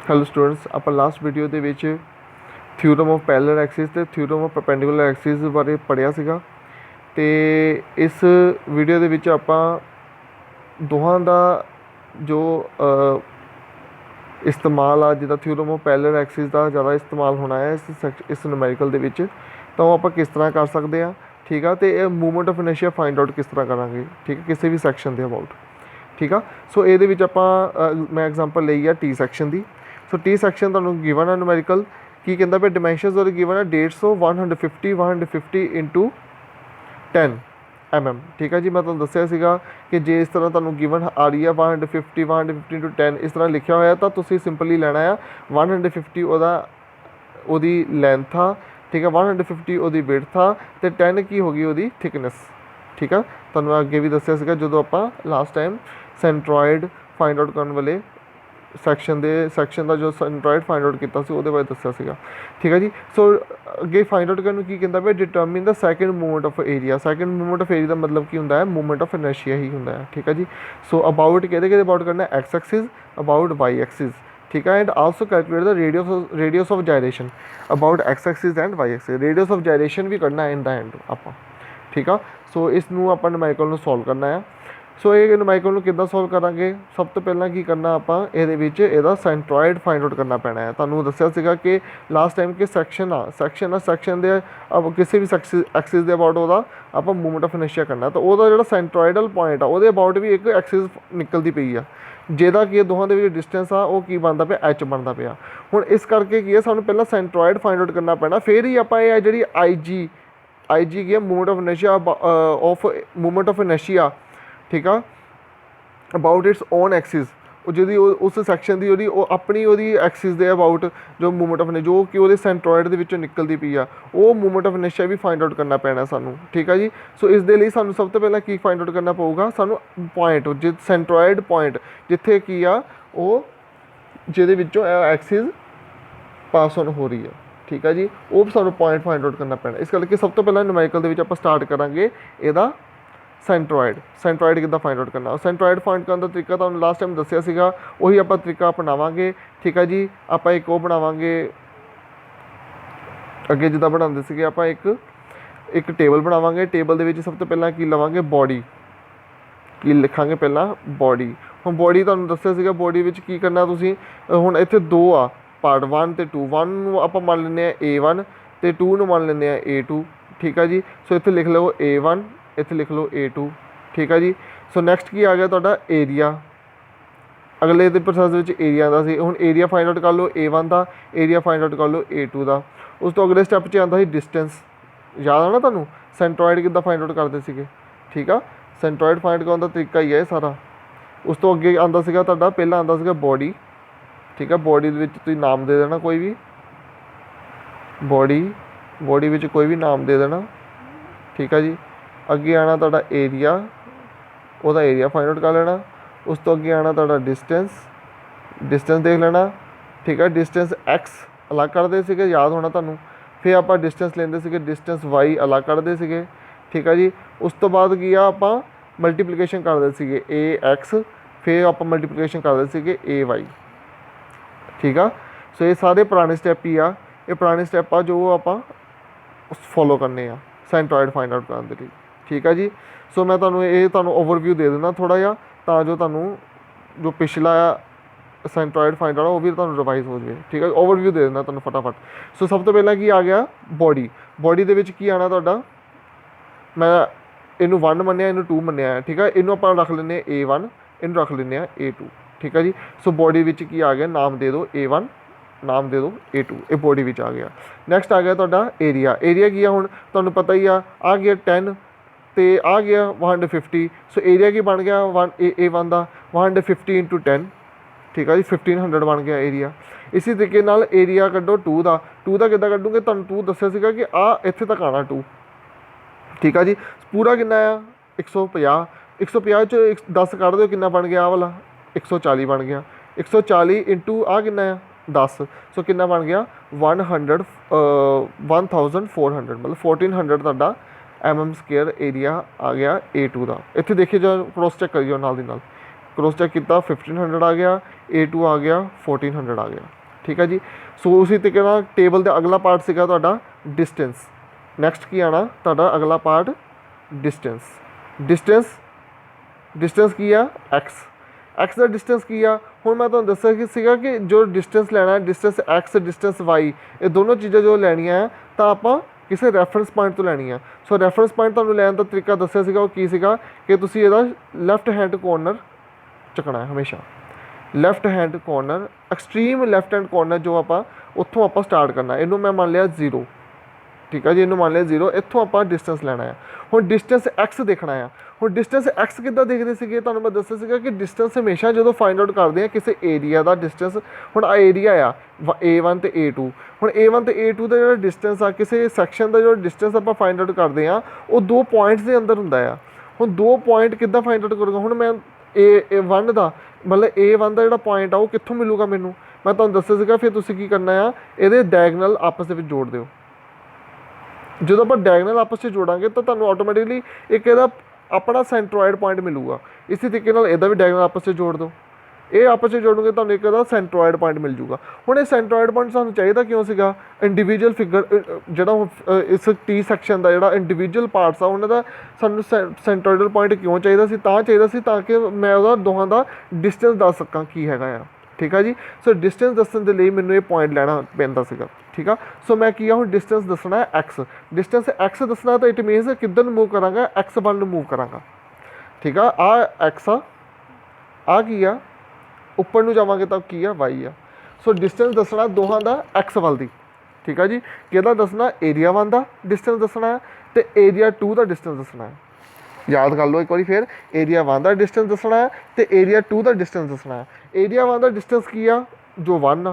Hello students, आप last video ਦੇ ਵਿੱਚ ਥਿਊਰਮ ਆਫ ਪੈਰਲਲ ਐਕਸਿਸ ਤੇ ਥਿਊਰਮ ਆਫ ਪਰਪੈਂਡੀਕੂਲਰ ਐਕਸਿਸ ਬਾਰੇ ਪੜ੍ਹਿਆ ਸੀਗਾ। ਤੇ ਇਸ ਵੀਡੀਓ ਦੇ ਵਿੱਚ ਆਪਾਂ ਦੋਹਾਂ ਦਾ ਜੋ ਇਸਤੇਮਾਲ ਆ, ਜਿੱਦਾਂ ਥਿਊਰਮ ਆਫ ਪੈਰਲਲ ਐਕਸਿਸ ਦਾ ਜ਼ਿਆਦਾ ਇਸਤੇਮਾਲ ਹੋਣਾ ਹੈ ਇਸ ਨੂਮੈਰੀਕਲ ਦੇ ਵਿੱਚ, ਤਾਂ ਉਹ ਆਪਾਂ ਕਿਸ ਤਰ੍ਹਾਂ ਕਰ ਸਕਦੇ ਹਾਂ। ਠੀਕ ਆ। ਤੇ ਇਹ ਮੂਵਮੈਂਟ ਆਫ ਇਨਰਸ਼ੀਆ ਫਾਈਂਡ ਆਊਟ ਕਿਸ ਤਰ੍ਹਾਂ ਕਰਾਂਗੇ, ਠੀਕ ਹੈ, ਕਿਸੇ ਵੀ ਸੈਕਸ਼ਨ ਦੇ ਅਬਾਊਟ। ਠੀਕ ਆ। ਸੋ ਇਹਦੇ ਵਿੱਚ ਆਪਾਂ ਮੈਂ ਐਗਜ਼ਾਮਪਲ ਲਈ ਆ ਟੀ ਸੈਕਸ਼ਨ ਦੀ। ਸੋ ਟੀ ਸੈਕਸ਼ਨ ਤੁਹਾਨੂੰ ਗਿਵਨ ਆ ਨੂਮੈਰੀਕਲ, ਕੀ ਕਹਿੰਦਾ ਪਿਆ, ਡਾਇਮੈਂਸ਼ਨਸ ਉਹਦੇ ਗਿਵਨ ਆ 150 150 ਇੰਟੂ 10 mm। ਠੀਕ ਹੈ ਜੀ। ਮੈਂ ਤੁਹਾਨੂੰ ਦੱਸਿਆ ਸੀਗਾ ਕਿ ਜੇ ਇਸ ਤਰ੍ਹਾਂ ਤੁਹਾਨੂੰ ਗਿਵਨ ਆ ਰਹੀ ਆ 150 ਇੰਟੂ 10 ਇਸ ਤਰ੍ਹਾਂ ਲਿਖਿਆ ਹੋਇਆ, ਤਾਂ ਤੁਸੀਂ ਸਿੰਪਲੀ ਲੈਣਾ ਆ 150 ਉਹਦੀ ਲੈਂਥ ਆ, ਠੀਕ ਹੈ, 150 ਉਹਦੀ ਵਿਡਥ ਆ, ਅਤੇ 10 ਕੀ ਹੋ ਗਈ ਉਹਦੀ ਥਿਕਨੈਸ। ਠੀਕ ਆ। ਤੁਹਾਨੂੰ ਅੱਗੇ ਵੀ ਦੱਸਿਆ ਸੀਗਾ ਜਦੋਂ ਆਪਾਂ ਲਾਸਟ ਟਾਈਮ ਸੈਂਟਰੋਇਡ ਫਾਈਂਡ ਆਊਟ ਕਰਨ ਵਾਲੇ ਸੈਕਸ਼ਨ ਦਾ ਜੋ ਸੈਂਟਰੋਇਡ ਫਾਈਂਡ ਆਊਟ ਕੀਤਾ ਸੀ ਉਹਦੇ ਬਾਰੇ ਦੱਸਿਆ ਸੀਗਾ। ਠੀਕ ਹੈ ਜੀ। ਸੋ ਅੱਗੇ ਫਾਈਂਡ ਆਊਟ ਕਰਨ ਨੂੰ ਕੀ ਕਹਿੰਦਾ ਪਿਆ, ਡਿਟਰਮਿਨ ਦਾ second movement of area. Second movement of area ਦਾ ਮਤਲਬ ਕੀ ਹੁੰਦਾ ਹੈ, ਮੂਵਮੈਂਟ ਆਫ ਇਨਰਸ਼ੀਆ ਹੀ ਹੁੰਦਾ ਹੈ। ਠੀਕ ਹੈ ਜੀ। ਸੋ ਅਬਾਊਟ ਕਿਹਦੇ ਅਬਾਊਟ ਕਰਨਾ, X axis, about Y axis. ਠੀਕ ਹੈ। ਐਂਡ ਆਲਸੋ ਕੈਲਕੂਲੇਟ ਦਾ radius of gyration about X axis and Y axis. Radius of gyration ਵੀ ਕਰਨਾ ਇਨ ਦਾ ਐਂਡ ਆਪਾਂ। ਠੀਕ ਆ। ਸੋ ਇਸ ਨੂੰ ਆਪਾਂ ਨੂਮੈਰੀਕਲ ਨੂੰ ਸੋਲਵ ਕਰਨਾ ਆ। ਸੋ ਇਹ ਨੂਮੈਰੀਕਲ ਨੂੰ ਕਿੱਦਾਂ ਸੋਲਵ ਕਰਾਂਗੇ, ਸਭ ਤੋਂ ਪਹਿਲਾਂ ਕੀ ਕਰਨਾ ਆਪਾਂ, ਇਹਦੇ ਵਿੱਚ ਇਹਦਾ ਸੈਂਟਰੋਇਡ ਫਾਈਂਡ ਆਊਟ ਕਰਨਾ ਪੈਣਾ ਹੈ। ਤੁਹਾਨੂੰ ਦੱਸਿਆ ਸੀਗਾ ਕਿ ਲਾਸਟ ਟਾਈਮ ਕਿ ਸੈਕਸ਼ਨ ਦੇ ਕਿਸੇ ਵੀ ਐਕਸਿਸ ਦੇ ਅਬਾਊਟ ਉਹਦਾ ਆਪਾਂ ਮੂਵਮੈਂਟ ਆਫ ਇਨਰਸ਼ੀਆ ਕਰਨਾ, ਤਾਂ ਉਹਦਾ ਜਿਹੜਾ ਸੈਂਟਰੋਇਡਲ ਪੁਆਇੰਟ ਆ ਉਹਦੇ ਅਬਾਊਟ ਵੀ ਇੱਕ ਐਕਸਿਸ ਨਿਕਲਦੀ ਪਈ ਆ, ਜਿਹਦਾ ਕੀ ਦੋਹਾਂ ਦੇ ਵਿੱਚ ਡਿਸਟੈਂਸ ਆ ਉਹ ਕੀ ਬਣਦਾ ਪਿਆ, ਐਚ ਬਣਦਾ ਪਿਆ। ਹੁਣ ਇਸ ਕਰਕੇ ਕੀ ਹੈ, ਸਾਨੂੰ ਪਹਿਲਾਂ ਸੈਂਟਰੋਇਡ ਫਾਈਂਡ ਆਊਟ ਕਰਨਾ ਪੈਣਾ, ਫਿਰ ਹੀ ਆਪਾਂ ਇਹ ਜਿਹੜੀ ਆਈ ਜੀ ਕੀ ਹੈ, ਮੂਵਮੈਂਟ ਆਫ ਇਨਰਸ਼ੀਆ। ਠੀਕ ਆ। ਅਬਾਊਟ ਇਟਸ ਓਨ ਐਕਸਿਸ, ਉਹ ਜਿਹਦੀ ਉਸ ਸੈਕਸ਼ਨ ਦੀ ਉਹ ਆਪਣੀ ਐਕਸਿਸ ਦੇ ਅਬਾਊਟ ਜੋ ਮੂਵਮੈਂਟ ਆਫ ਇਨਰਸ਼ੀਆ ਜੋ ਕਿ ਉਹਦੇ ਸੈਂਟਰੋਇਡ ਦੇ ਵਿੱਚੋਂ ਨਿਕਲਦੀ ਪਈ ਆ, ਉਹ ਮੂਵਮੈਂਟ ਆਫ ਇਨਰਸ਼ੀਆ ਵੀ ਫਾਈਂਡ ਆਊਟ ਕਰਨਾ ਪੈਣਾ ਸਾਨੂੰ। ਠੀਕ ਆ ਜੀ। ਸੋ ਇਸ ਦੇ ਲਈ ਸਾਨੂੰ ਸਭ ਤੋਂ ਪਹਿਲਾਂ ਕੀ ਫਾਈਂਡ ਆਊਟ ਕਰਨਾ ਪਊਗਾ, ਸਾਨੂੰ ਪੁਆਇੰਟ ਸੈਂਟਰੋਇਡ ਪੁਆਇੰਟ ਜਿੱਥੇ ਕੀ ਆ ਉਹ ਜਿਹਦੇ ਵਿੱਚੋਂ ਐਕਸਿਸ ਪਾਸ ਆਨ ਹੋ ਰਹੀ ਆ। ਠੀਕ ਆ ਜੀ। ਉਹ ਸਾਨੂੰ ਪੁਆਇੰਟ ਫਾਈਂਡ ਆਊਟ ਕਰਨਾ ਪੈਣਾ। ਇਸ ਕਰਕੇ ਸਭ ਤੋਂ ਪਹਿਲਾਂ ਨੂਮੈਰੀਕਲ ਦੇ ਵਿੱਚ ਆਪਾਂ ਸਟਾਰਟ ਕਰਾਂਗੇ ਇਹਦਾ ਸੈਂਟਰੋਇਡ ਕਿੱਦਾਂ ਫਾਈਂਡ ਆਊਟ ਕਰਨਾ। ਸੈਂਟਰੋਇਡ ਫਾਈਂਡ ਕਰਨ ਦਾ ਤਰੀਕਾ ਤੁਹਾਨੂੰ ਲਾਸਟ ਟਾਈਮ ਦੱਸਿਆ ਸੀਗਾ, ਉਹੀ ਆਪਾਂ ਤਰੀਕਾ ਅਪਣਾਵਾਂਗੇ। ਠੀਕ ਆ ਜੀ। ਆਪਾਂ ਇੱਕ ਉਹ ਬਣਾਵਾਂਗੇ, ਅੱਗੇ ਜਿੱਦਾਂ ਬਣਾਉਂਦੇ ਸੀਗੇ ਆਪਾਂ ਇੱਕ ਟੇਬਲ ਬਣਾਵਾਂਗੇ। ਟੇਬਲ ਦੇ ਵਿੱਚ ਸਭ ਤੋਂ ਪਹਿਲਾਂ ਕੀ ਲਵਾਂਗੇ, ਬੋਡੀ, ਕੀ ਲਿਖਾਂਗੇ ਪਹਿਲਾਂ, ਬੋਡੀ। ਹੁਣ ਬੋਡੀ ਤੁਹਾਨੂੰ ਦੱਸਿਆ ਸੀਗਾ, ਬੋਡੀ ਵਿੱਚ ਕੀ ਕਰਨਾ ਤੁਸੀਂ, ਹੁਣ ਇੱਥੇ ਦੋ ਆ ਪਾਰਟ 1 ਅਤੇ 2। 1 ਨੂੰ ਆਪਾਂ ਮੰਨ ਲੈਂਦੇ ਹਾਂ A1 ਅਤੇ 2 ਨੂੰ ਮੰਨ ਲੈਂਦੇ ਹਾਂ A2। ਠੀਕ ਆ ਜੀ। ਸੋ ਇੱਥੇ ਲਿਖ ਲਓ A1, ਇੱਥੇ ਲਿਖ ਲਓ A2। ਠੀਕ ਆ ਜੀ। ਸੋ ਨੈਕਸਟ ਕੀ ਆ ਗਿਆ ਤੁਹਾਡਾ, ਏਰੀਆ। ਅਗਲੇ ਦੇ ਪ੍ਰੋਸੈਸ ਵਿੱਚ ਏਰੀਆ ਦਾ ਸੀ, ਹੁਣ ਏਰੀਆ ਫਾਈਂਡ ਆਊਟ ਕਰ ਲਓ A1 ਦਾ, ਏਰੀਆ ਫਾਈਂਡ ਆਊਟ ਕਰ ਲਓ A2 ਦਾ। ਉਸ ਤੋਂ ਅਗਲੇ ਸਟੈਪ 'ਚ ਆਉਂਦਾ ਸੀ ਡਿਸਟੈਂਸ। ਯਾਦ ਆ ਨਾ ਤੁਹਾਨੂੰ, ਸੈਂਟਰੋਇਡ ਕਿੱਦਾਂ ਫਾਈਂਡ ਆਊਟ ਕਰਦੇ ਸੀਗੇ। ਠੀਕ ਆ। ਸੈਂਟਰੋਇਡ ਫਾਈਂਡ ਕਰਨ ਦਾ ਤਰੀਕਾ ਹੀ ਹੈ ਇਹ ਸਾਰਾ। ਉਸ ਤੋਂ ਅੱਗੇ ਆਉਂਦਾ ਸੀਗਾ ਤੁਹਾਡਾ, ਪਹਿਲਾਂ ਆਉਂਦਾ ਸੀਗਾ ਬੋਡੀ। ਠੀਕ ਆ। ਬੋਡੀ ਦੇ ਵਿੱਚ ਤੁਸੀਂ ਨਾਮ ਦੇ ਦੇਣਾ ਕੋਈ ਵੀ, ਬੋਡੀ ਵਿੱਚ ਕੋਈ ਵੀ ਨਾਮ ਦੇ ਦੇਣਾ। ਠੀਕ ਆ ਜੀ। ਅੱਗੇ ਆਉਣਾ ਤੁਹਾਡਾ ਏਰੀਆ, ਉਹਦਾ ਏਰੀਆ ਫਾਈਂਡ ਆਊਟ ਕਰ ਲੈਣਾ। ਉਸ ਤੋਂ ਅੱਗੇ ਆਉਣਾ ਤੁਹਾਡਾ ਡਿਸਟੈਂਸ ਦੇਖ ਲੈਣਾ। ਠੀਕ ਆ। ਡਿਸਟੈਂਸ ਐਕਸ ਅਲੱਗ ਕੱਢਦੇ ਸੀਗੇ, ਯਾਦ ਹੋਣਾ ਤੁਹਾਨੂੰ। ਫਿਰ ਆਪਾਂ ਡਿਸਟੈਂਸ ਲੈਂਦੇ ਸੀਗੇ, ਡਿਸਟੈਂਸ ਵਾਈ ਅਲੱਗ ਕੱਢਦੇ ਸੀਗੇ। ਠੀਕ ਆ ਜੀ। ਉਸ ਤੋਂ ਬਾਅਦ ਕੀ ਆ, ਆਪਾਂ ਮਲਟੀਪਲੀਕੇਸ਼ਨ ਕਰਦੇ ਸੀਗੇ AX, ਫਿਰ ਆਪਾਂ ਮਲਟੀਪਲੀਕੇਸ਼ਨ ਕਰਦੇ ਸੀਗੇ AY। ਠੀਕ ਆ। ਸੋ ਇਹ ਸਾਰੇ ਪੁਰਾਣੇ ਸਟੈਪ ਹੀ ਆ, ਇਹ ਪੁਰਾਣੇ ਸਟੈਪ ਆ ਜੋ ਆਪਾਂ ਫੋਲੋ ਕਰਨੇ ਆ ਸੈਂਟਰੋਇਡ ਫਾਈਂਡ ਆਊਟ ਕਰਨ ਦੇ ਲਈ। ਠੀਕ ਆ ਜੀ। ਸੋ ਮੈਂ ਤੁਹਾਨੂੰ ਓਵਰਵਿਊ ਦੇ ਦਿੰਦਾ ਥੋੜ੍ਹਾ ਜਿਹਾ, ਤਾਂ ਜੋ ਤੁਹਾਨੂੰ ਜੋ ਪਿਛਲਾ ਸੈਂਟਰੋਇਡ ਫਾਈਂਡ ਆਊਟ ਉਹ ਵੀ ਤੁਹਾਨੂੰ ਰਿਵਾਈਜ਼ ਹੋ ਜਾਵੇ। ਠੀਕ ਹੈ। ਓਵਰਵਿਊ ਦੇ ਦਿੰਦਾ ਤੁਹਾਨੂੰ ਫਟਾਫਟ। ਸੋ ਸਭ ਤੋਂ ਪਹਿਲਾਂ ਕੀ ਆ ਗਿਆ, ਬੋਡੀ ਦੇ ਵਿੱਚ ਕੀ ਆਉਣਾ ਤੁਹਾਡਾ, ਮੈਂ ਇਹਨੂੰ 1 ਮੰਨਿਆ, ਇਹਨੂੰ 2 ਮੰਨਿਆ। ਠੀਕ ਹੈ। ਇਹਨੂੰ ਆਪਾਂ ਰੱਖ ਲੈਂਦੇ ਹਾਂ A1, ਇਹਨੂੰ ਰੱਖ ਲੈਂਦੇ ਹਾਂ A2। ਠੀਕ ਹੈ ਜੀ। ਸੋ ਬੋਡੀ ਵਿੱਚ ਕੀ ਆ ਗਿਆ, ਨਾਮ ਦੇ ਦਿਓ A1, ਨਾਮ ਦੇ ਦਿਓ A2, ਇਹ ਬੋਡੀ ਵਿੱਚ ਆ ਗਿਆ। ਨੈਕਸਟ ਆ ਗਿਆ ਤੁਹਾਡਾ ਏਰੀਆ ਕੀ ਆ, ਹੁਣ ਤੁਹਾਨੂੰ ਪਤਾ ਹੀ ਆ ਗਿਆ 10 ਅਤੇ ਆ ਗਿਆ 150। ਸੋ ਏਰੀਆ ਕੀ ਬਣ ਗਿਆ A1 ਦਾ 150 ਇੰਟੂ 10। ਠੀਕ ਆ ਜੀ। 1500 ਬਣ ਗਿਆ ਏਰੀਆ। ਇਸੇ ਤਰੀਕੇ ਨਾਲ ਏਰੀਆ ਕੱਢੋ 2 ਦਾ ਕਿੱਦਾਂ ਕੱਢੂਗੇ, ਤੁਹਾਨੂੰ 2 ਦੱਸਿਆ ਸੀਗਾ ਕਿ ਇੱਥੇ ਤੱਕ ਆਉਣਾ 2। ਠੀਕ ਆ ਜੀ। ਪੂਰਾ ਕਿੰਨਾ ਆ, 150 150 'ਚ 10 ਕੱਢ ਦਿਓ, ਕਿੰਨਾ ਬਣ ਗਿਆ, ਆਹ ਵਾਲਾ 140 ਬਣ ਗਿਆ। 140 ਇੰਟੂ ਕਿੰਨਾ ਆ 10। ਸੋ ਕਿੰਨਾ ਬਣ ਗਿਆ 1400, ਮਤਲਬ 1400 ਤੁਹਾਡਾ MM² ਏਰੀਆ ਆ ਗਿਆ A2 ਦਾ। ਇੱਥੇ ਦੇਖਿਓ, ਜੋ ਕ੍ਰੋਸ ਚੈੱਕ ਕਰਿਓ ਨਾਲ ਦੀ ਨਾਲ, क्रॉस चेक किया 1500 आ गया, A2 आ गया 1400 आ गया। ठीक है जी। सो उसी तरीके नाल टेबल का अगला पार्ट सीगा तुहाडा डिस्टेंस। नैक्सट की आना तुहाडा अगला पार्ट डिस्टेंस। डिस्टेंस डिस्टेंस की आ एक्स, एक्स का डिस्टेंस की आ। हुण मैं तुहानूं दस्सिया कि सीगा कि जो डिस्टेंस लैना है डिस्टेंस एक्स डिस्टेंस वाई ये दोनों चीज़ां जो लैनियां है तो आपां किसी रैफरेंस पॉइंट तो लैनी है। सो रैफरेंस पॉइंट तुहानूं लैण दा तरीका दस्सिया सीगा, वो की सीगा कि तुसीं इहदा लैफ्ट हैंड कॉर्नर चुकना है हमेशा। Left hand corner extreme left hand corner जो आपां उत्थों आपां स्टार्ट करना। इनू मैं मान लिया 0। ठीक है जी, इनू मान लिया 0। इत्थों आपां डिस्टेंस लैना है। हुण डिस्टेंस एक्स देखना है। हुण डिस्टेंस एक्स किद्दां देखदे सीगे, तुहानूं मैं दस्सिया सीगा कि डिस्टेंस हमेशा जो फाइंड आउट करते हैं किसी एरिया का डिस्टेंस। हुण आ एरिया आ A1 तो A2। हुण A1 तो A2 का जो डिस्टेंस आ किसी सैक्शन का जो डिस्टेंस आपां फाइंड आउट करते हैं वो 2 पॉइंट्स के अंदर हुंदा आ। हुण 2 पॉइंट किद्दां फाइंड आउट करूँगा। हुण मैं A1 का मतलब A1 का जो पॉइंट आ वो कित्थों मिलूगा मैनू, मैं तुहानूं दस्सिया सीगा। फिर तुसीं की करना आ, इहदे डायगनल आपस दे विच जोड़ दिओ। जो आप डायगनल आपस में जोड़ांगे तो तुहानूं ऑटोमैटिकली एक इहदा अपना सेंट्रोइड पॉइंट मिलूगा। इसी तरीके नाल इहदा भी डायगनल आपस में जोड़ दो। ये आपस में जोड़ोगे तुहानूं एक इहदा सेंट्रोइड पॉइंट मिल जूगा। हुण ये सेंट्रोइड पॉइंट सानूं चाहिदा क्यों सीगा, इंडिविजुअल फिगर जिहड़ा इस टी सैक्शन का जिहड़ा इंडिविजुअल पार्ट्स आ उन्हां दा सानूं सेंट्रोइडल पॉइंट क्यों चाहिदा सी, तां चाहिदा सी ताकि मैं उहदा दोहां दा डिस्टेंस दस सकां की हैगा आ। ठीक है जी। सो डिस्टेंस दस्सण दे लई मैनूं ये पॉइंट लैना पैंदा सीगा। ठीक है। सो मैं किया हुण डिस्टेंस दसना है एक्स। डिस्टेंस एक्स दसना तो इट मीनस किधर मूव करांगा, एक्स वाल नूं मूव करांगा। ठीक है। आ एक्स आ की आ, उपर नूं जावांगे तो की आ वाई आ। सो डिस्टेंस दसना दोहां दा एक्स वाल दी। ठीक है जी। किहदा दसना, एरिया 1 का डिस्टेंस दसना है तो एरिया 2 का डिस्टेंस दसना है। याद कर लो एक बार फिर, एरिया 1 का डिस्टेंस दसना है तो एरिया 2 का डिस्टेंस दसना है। एरिया 1 का डिस्टेंस की आ जो 1 आ।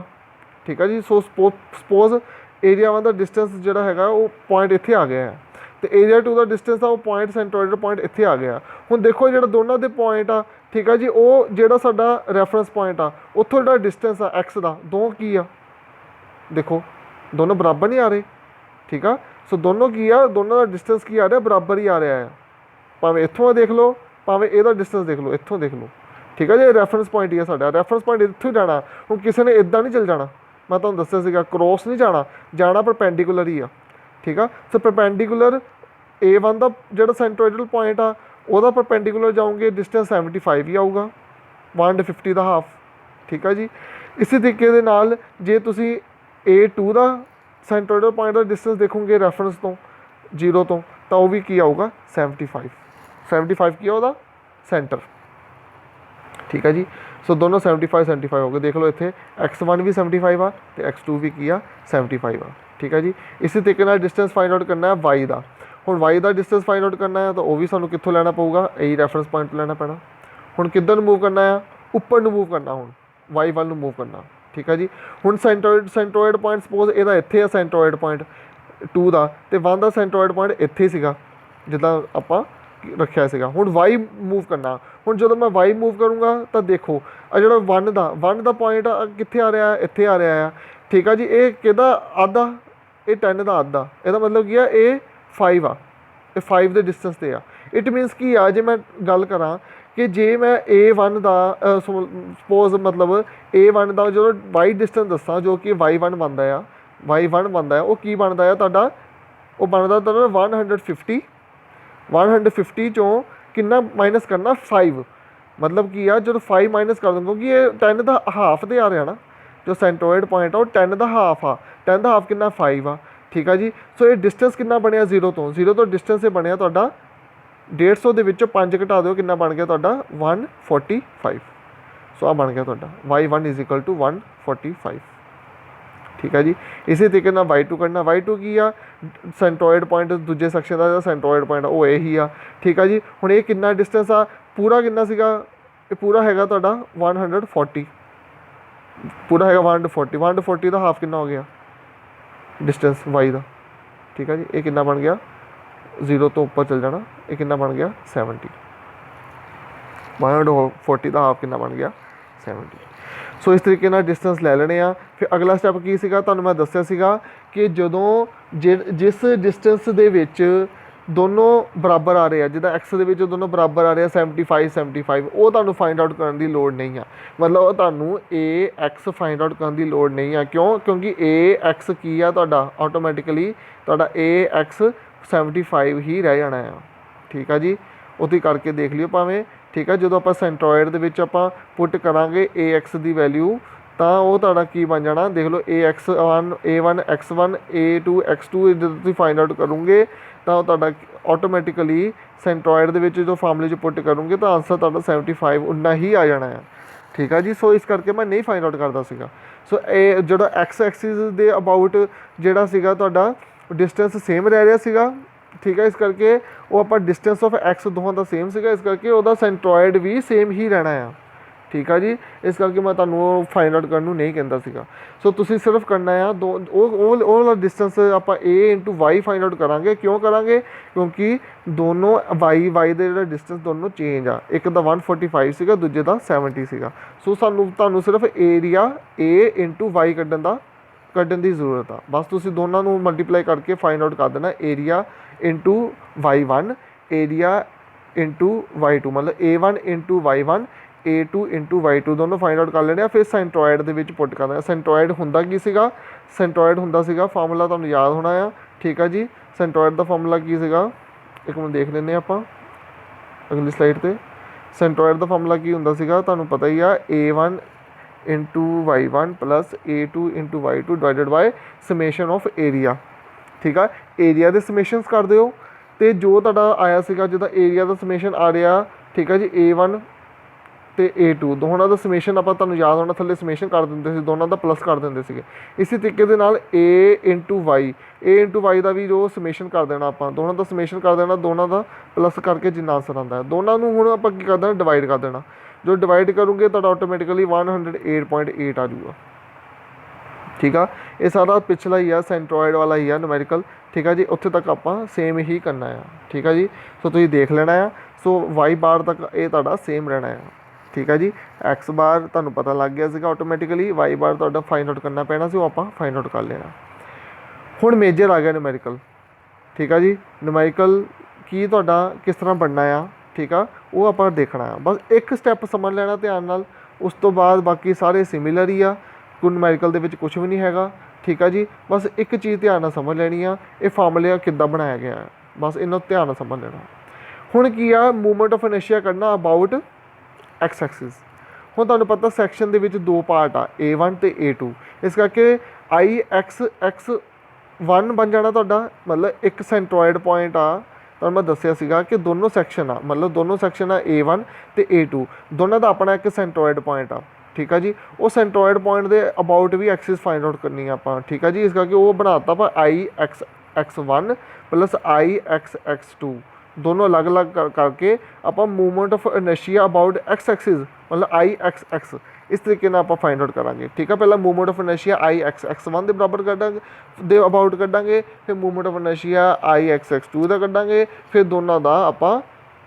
ठीक है जी। सो सपोज एरिया 1 का डिस्टेंस जोड़ा है वो पॉइंट इत्थे आ गया है तो एरिया 2 का डिस्टेंस आ वो पॉइंट सेंट्रोइडल पॉइंट इत्थे आ गया। हुण देखो जो दोनों के पॉइंट आ, ठीक है जी, वो जो साडा रैफरेंस पॉइंट आ उत्थों जो डिस्टेंस आ एक्स का दो की आ, देखो दोनों बराबर नहीं आ रहे। ठीक है। सो दोनों की आ, दोनों का डिस्टेंस की आ रहा बराबर ही आ रहा है। भावें इत्थों देख लो भावें इहदा डिस्टेंस देख लो, इत्थों देख लो। ठीक है जी। रैफरेंस पॉइंट ही है साडा, रैफरेंस पॉइंट इत्थों जाना। हुण किसी ने इदां नहीं चल जाना, मैं तुहानूं दस्सिया सीगा क्रॉस नहीं जाना, जाना परपेंडिकुलर ही आ। ठीक है। सो परपेंडिकुलर A1 का जो सेंट्रोइडल पॉइंट आ वह परपेंडिकुलर जाओगे डिस्टेंस 75 ही आऊगा, 150 का हाफ। ठीक है जी। इसी तरीके दे नाल जे तुसी A2 का सेंट्रोइडल पॉइंट का डिस्टेंस देखोगे रैफरेंस तो 0 तो वह भी की आऊगा 75 की वह सेंटर। ठीक है जी। सो दोनों 75 हो गए। देख लो इतने X1 भी 75 आ तो X2 भी की आ 75 आ। ठीक है जी। इसी तरीके नाल डिस्टेंस फाइंड आउट करना है वाई का। हुण वाई का डिस्टेंस फाइंड आउट करना है तो वह भी सानूं कित्थों लैना पऊगा, यही रैफरेंस पॉइंट लैना पैना। हुण किधर मूव करना है, उपर नूं मूव करना, हुण वाई वाल नूं मूव करना। ठीक है जी। हुण सेंट्रोइड पॉइंट सपोज इहदा इत्थे आ सेंट्रोइड पॉइंट 2 का तो 1 का सेंट्रोइड पॉइंट इत्थे सीगा जिद्दां आपां रखिया सीगा। हुण वाई मूव करना। हुण जदों मैं वाई मूव करूँगा तो देखो आ जिहड़ा 1 का पॉइंट कित्थे आ रहा है, इत्थे आ रहा है। ठीक है जी। ये किहदा आधा, ये 10 का आधा, इसदा मतलब की है ये 5 आ, ये 5 के डिस्टेंस से आ। इट मीनस की आ जे मैं गल करा कि जे मैं A1 का सपोज मतलब A1 का जो वाई डिस्टेंस दसा जो कि Y1 बनता है, Y1 बनता है वो की बनता है तुहाडा, वो बनता तुहाडा 150 चों कितना माइनस करना 5। मतलब की आ जो 5 माइनस कर दूँ क्योंकि ये 10 का हाफ तो आ रहा ना, जो सेंट्रोइड पॉइंट आ वो 10 का हाफ आ, 10 का हाफ कितना 5 आ। ठीक है जी। सो ये डिस्टेंस कितना बनया 0 तो डिस्टेंस ये बनया तुहाडा 150 ਦੇ ਵਿੱਚੋਂ 5 घटा दो कितना बन गया तुहाडा 145। सो आ बन गया तुहाडा Y1 = 145। ठीक है जी। इसी तरीके नाल Y2 करना। Y2 की आ सेंट्रोइड पॉइंट दूजे सैक्शन का जो सेंट्रोइड पॉइंट वो यही आ। ठीक है जी। हुण ये कितना डिस्टेंस आ पूरा कितना सीगा, ये पूरा हैगा तुहाडा 140, पूरा हैगा 140 का हाफ कितना हो गया डिस्टेंस Y का। ठीक है जी। ये कितना बन गया 0 तो ऊपर चल जाना, ये कितना बन गया 70, 140 का हाफ कितना बन गया 70। सो इस तरीके नाल डिस्टेंस लै लेने आ। फिर अगला स्टैप की सीगा तुहानूं मैं दस्सिया सीगा कि जदों जिस डिस्टेंस दे विच दोनों बराबर आ रहे हैं, जिदा एक्स दे विच दोनों बराबर आ रहे हैं 75 वो तुहानूं फाइंड आउट करने की लोड़ नहीं है। मतलब तुहानूं ए एक्स फाइंड आउट करने की लोड़ नहीं है। क्यों? क्योंकि ए एक्स की आ तुहाडा ऑटोमैटिकली तुहाडा ए एक्स 75 ही रह जाना है। ठीक है जी, वो करके देख लियो भावें। ठीक है, जो आप सेंट्रॉयड दे विच आपां पुट करांगे ए एक्स की वैल्यू तो वो तुहाडा की बन जाना, देख लो ए1 x1 a2 x2 जो तुसीं फाइंड आउट करोगे तो तुहाडा ऑटोमैटिकली सेंट्रॉयड दे विच जो फार्मूले पुट करोगे तो आंसर तुहाडा 75 उन्ना ही आ जाना है। ठीक है जी, सो इस करके मैं नहीं फाइंड आउट करता सीगा। सो ए जो एक्स एक्सिस के अबाउट जोड़ा सीगा तुहाडा डिस्टेंस सेम रह रहा सीगा। ठीक है, इस करके वो आप डिस्टेंस ऑफ एक्स दोनों का सेम सीगा, इस करके वो सेंट्रॉयड भी सेम ही रहना है। ठीक है जी, इस करके मैं तुहानूं फाइंड आउट करने नहीं कहता सीगा। सो तुसीं सिर्फ करना है वो डिस्टेंस आप ए इंटू वाई फाइंड आउट करांगे। क्यों करांगे? क्योंकि दोनों वाई दे जिहड़ा डिस्टेंस दोनों चेंज आ, एक दा 145 सीगा, दूजे दा 70 सीगा। सो सानूं तुहानूं सिर्फ एरिया ए इंटू वाई कड्ढण की जरूरत आ। बस तुसीं दोनों नूं मल्टीप्लाई करके फाइंड आउट कर देना, area into y1 area into y2, मतलब a1 into y1 a2 into y2 दोनों फाइंड आउट कर लेने। फिर सेंट्रॉयड दे विच पुट करना। सेंट्रॉयड हुंदा की सीगा? सेंट्रॉयड हुंदा सीगा फार्मूला तुहानूं याद होना है। ठीक है जी, सेंट्रॉयड का फार्मूला की सीगा, एक मिनट देख लेने आपां अगली स्लाइड पे। सेंट्रॉयड का फार्मूला की हुंदा सीगा तुहानूं पता ही आ, a1 into y1 plus a2 into y2 divided by summation of area. ठीक है, एरिया के समेशनस कर दो तो जो तुहाडा आया सीगा जिदा एरिया का समेशन आ रहा। ठीक है जी, a1 तो a2 दोनों का समेशन आप तुहानूं याद होना, थल्ले समेशन कर देंगे सी, दोनों का प्लस कर देंगे सी। इसी तरीके दे नाल a इंटू वाई का भी जो समेशन कर देना, आप दोनों का समेशन कर देना, दोनों का प्लस करके जिन्ना आंसर आता है दोनों हुण आप की कर देना, डिवाइड कर देना। जो डिवाइड करोगे तो ऑटोमैटिकली 108.8 आ जाऊगा। ठीक है, ये सारा पिछला ही है, सेंट्रॉयड वाला ही है न्यूमेरिकल। ठीक है जी, उत्थे तक आप सेम ही करना है। ठीक है जी, सो तुसीं देख लेना है। सो वाई बार तक ये तुहाडा सेम रहना है। ठीक है जी, एक्स बार तुहानूं पता लग गया सीगा ऑटोमैटिकली, वाई बार तुहाडा फाइंड आउट करना पैना सी, वो आप फाइंड आउट कर लेना। हुण मेजर आ गया न्यूमेरिकल। ठीक है जी, न्यूमेरिकल की तुहाडा किस तरह बनना है, ठीक है, वो आप देखना है। बस एक स्टैप समझ लेना ध्यान नाल, उस तो बाद बाकी सारे सिमिलर ही आ, कोई न्यूमेरिकल दे विच कुछ भी नहीं हैगा। ठीक है जी, बस एक चीज़ ध्यान नाल समझ लेनी आ, ये फार्मूला किद्दां बनाया गया है, बस इन्हों ध्यान नाल समझ लेना। हुण की आ मूवमेंट ऑफ इनर्शिया करना अबाउट एक्स एक्सिस। हुण तुहानूं पता सैक्शन दे विच दो पार्ट आ, A1 ते A2, इस करके IX1 बन जाना तुहाडा, मतलब एक सेंट्रॉयड पॉइंट आ। तो मैं दसिया सीगा कि दोनों सैक्शन आ, मतलब दोनों सैक्शन आ A1 ते A2, दोनों का अपना एक सेंट्रॉयड पॉइंट आ। ठीक है जी, वो सेंट्रॉयड पॉइंट के अबाउट भी एक्सिस फाइंड आउट करनी है आप। ठीक है जी, इस करके वो बनाता आप IX1 प्लस IX2 दोनों अलग अलग करके आप movement of inertia about x axis, मतलब IX इस तरीके आप फाइंड आउट करांगे। ठीक है, पहला मूवमेंट ऑफ इनर्शिया IX1 के बराबर कढ़ांगे, दे अबाउट कढ़ांगे, फिर मूवमेंट ऑफ इनर्शिया IX2 का कढ़ांगे, फिर दोनों का आप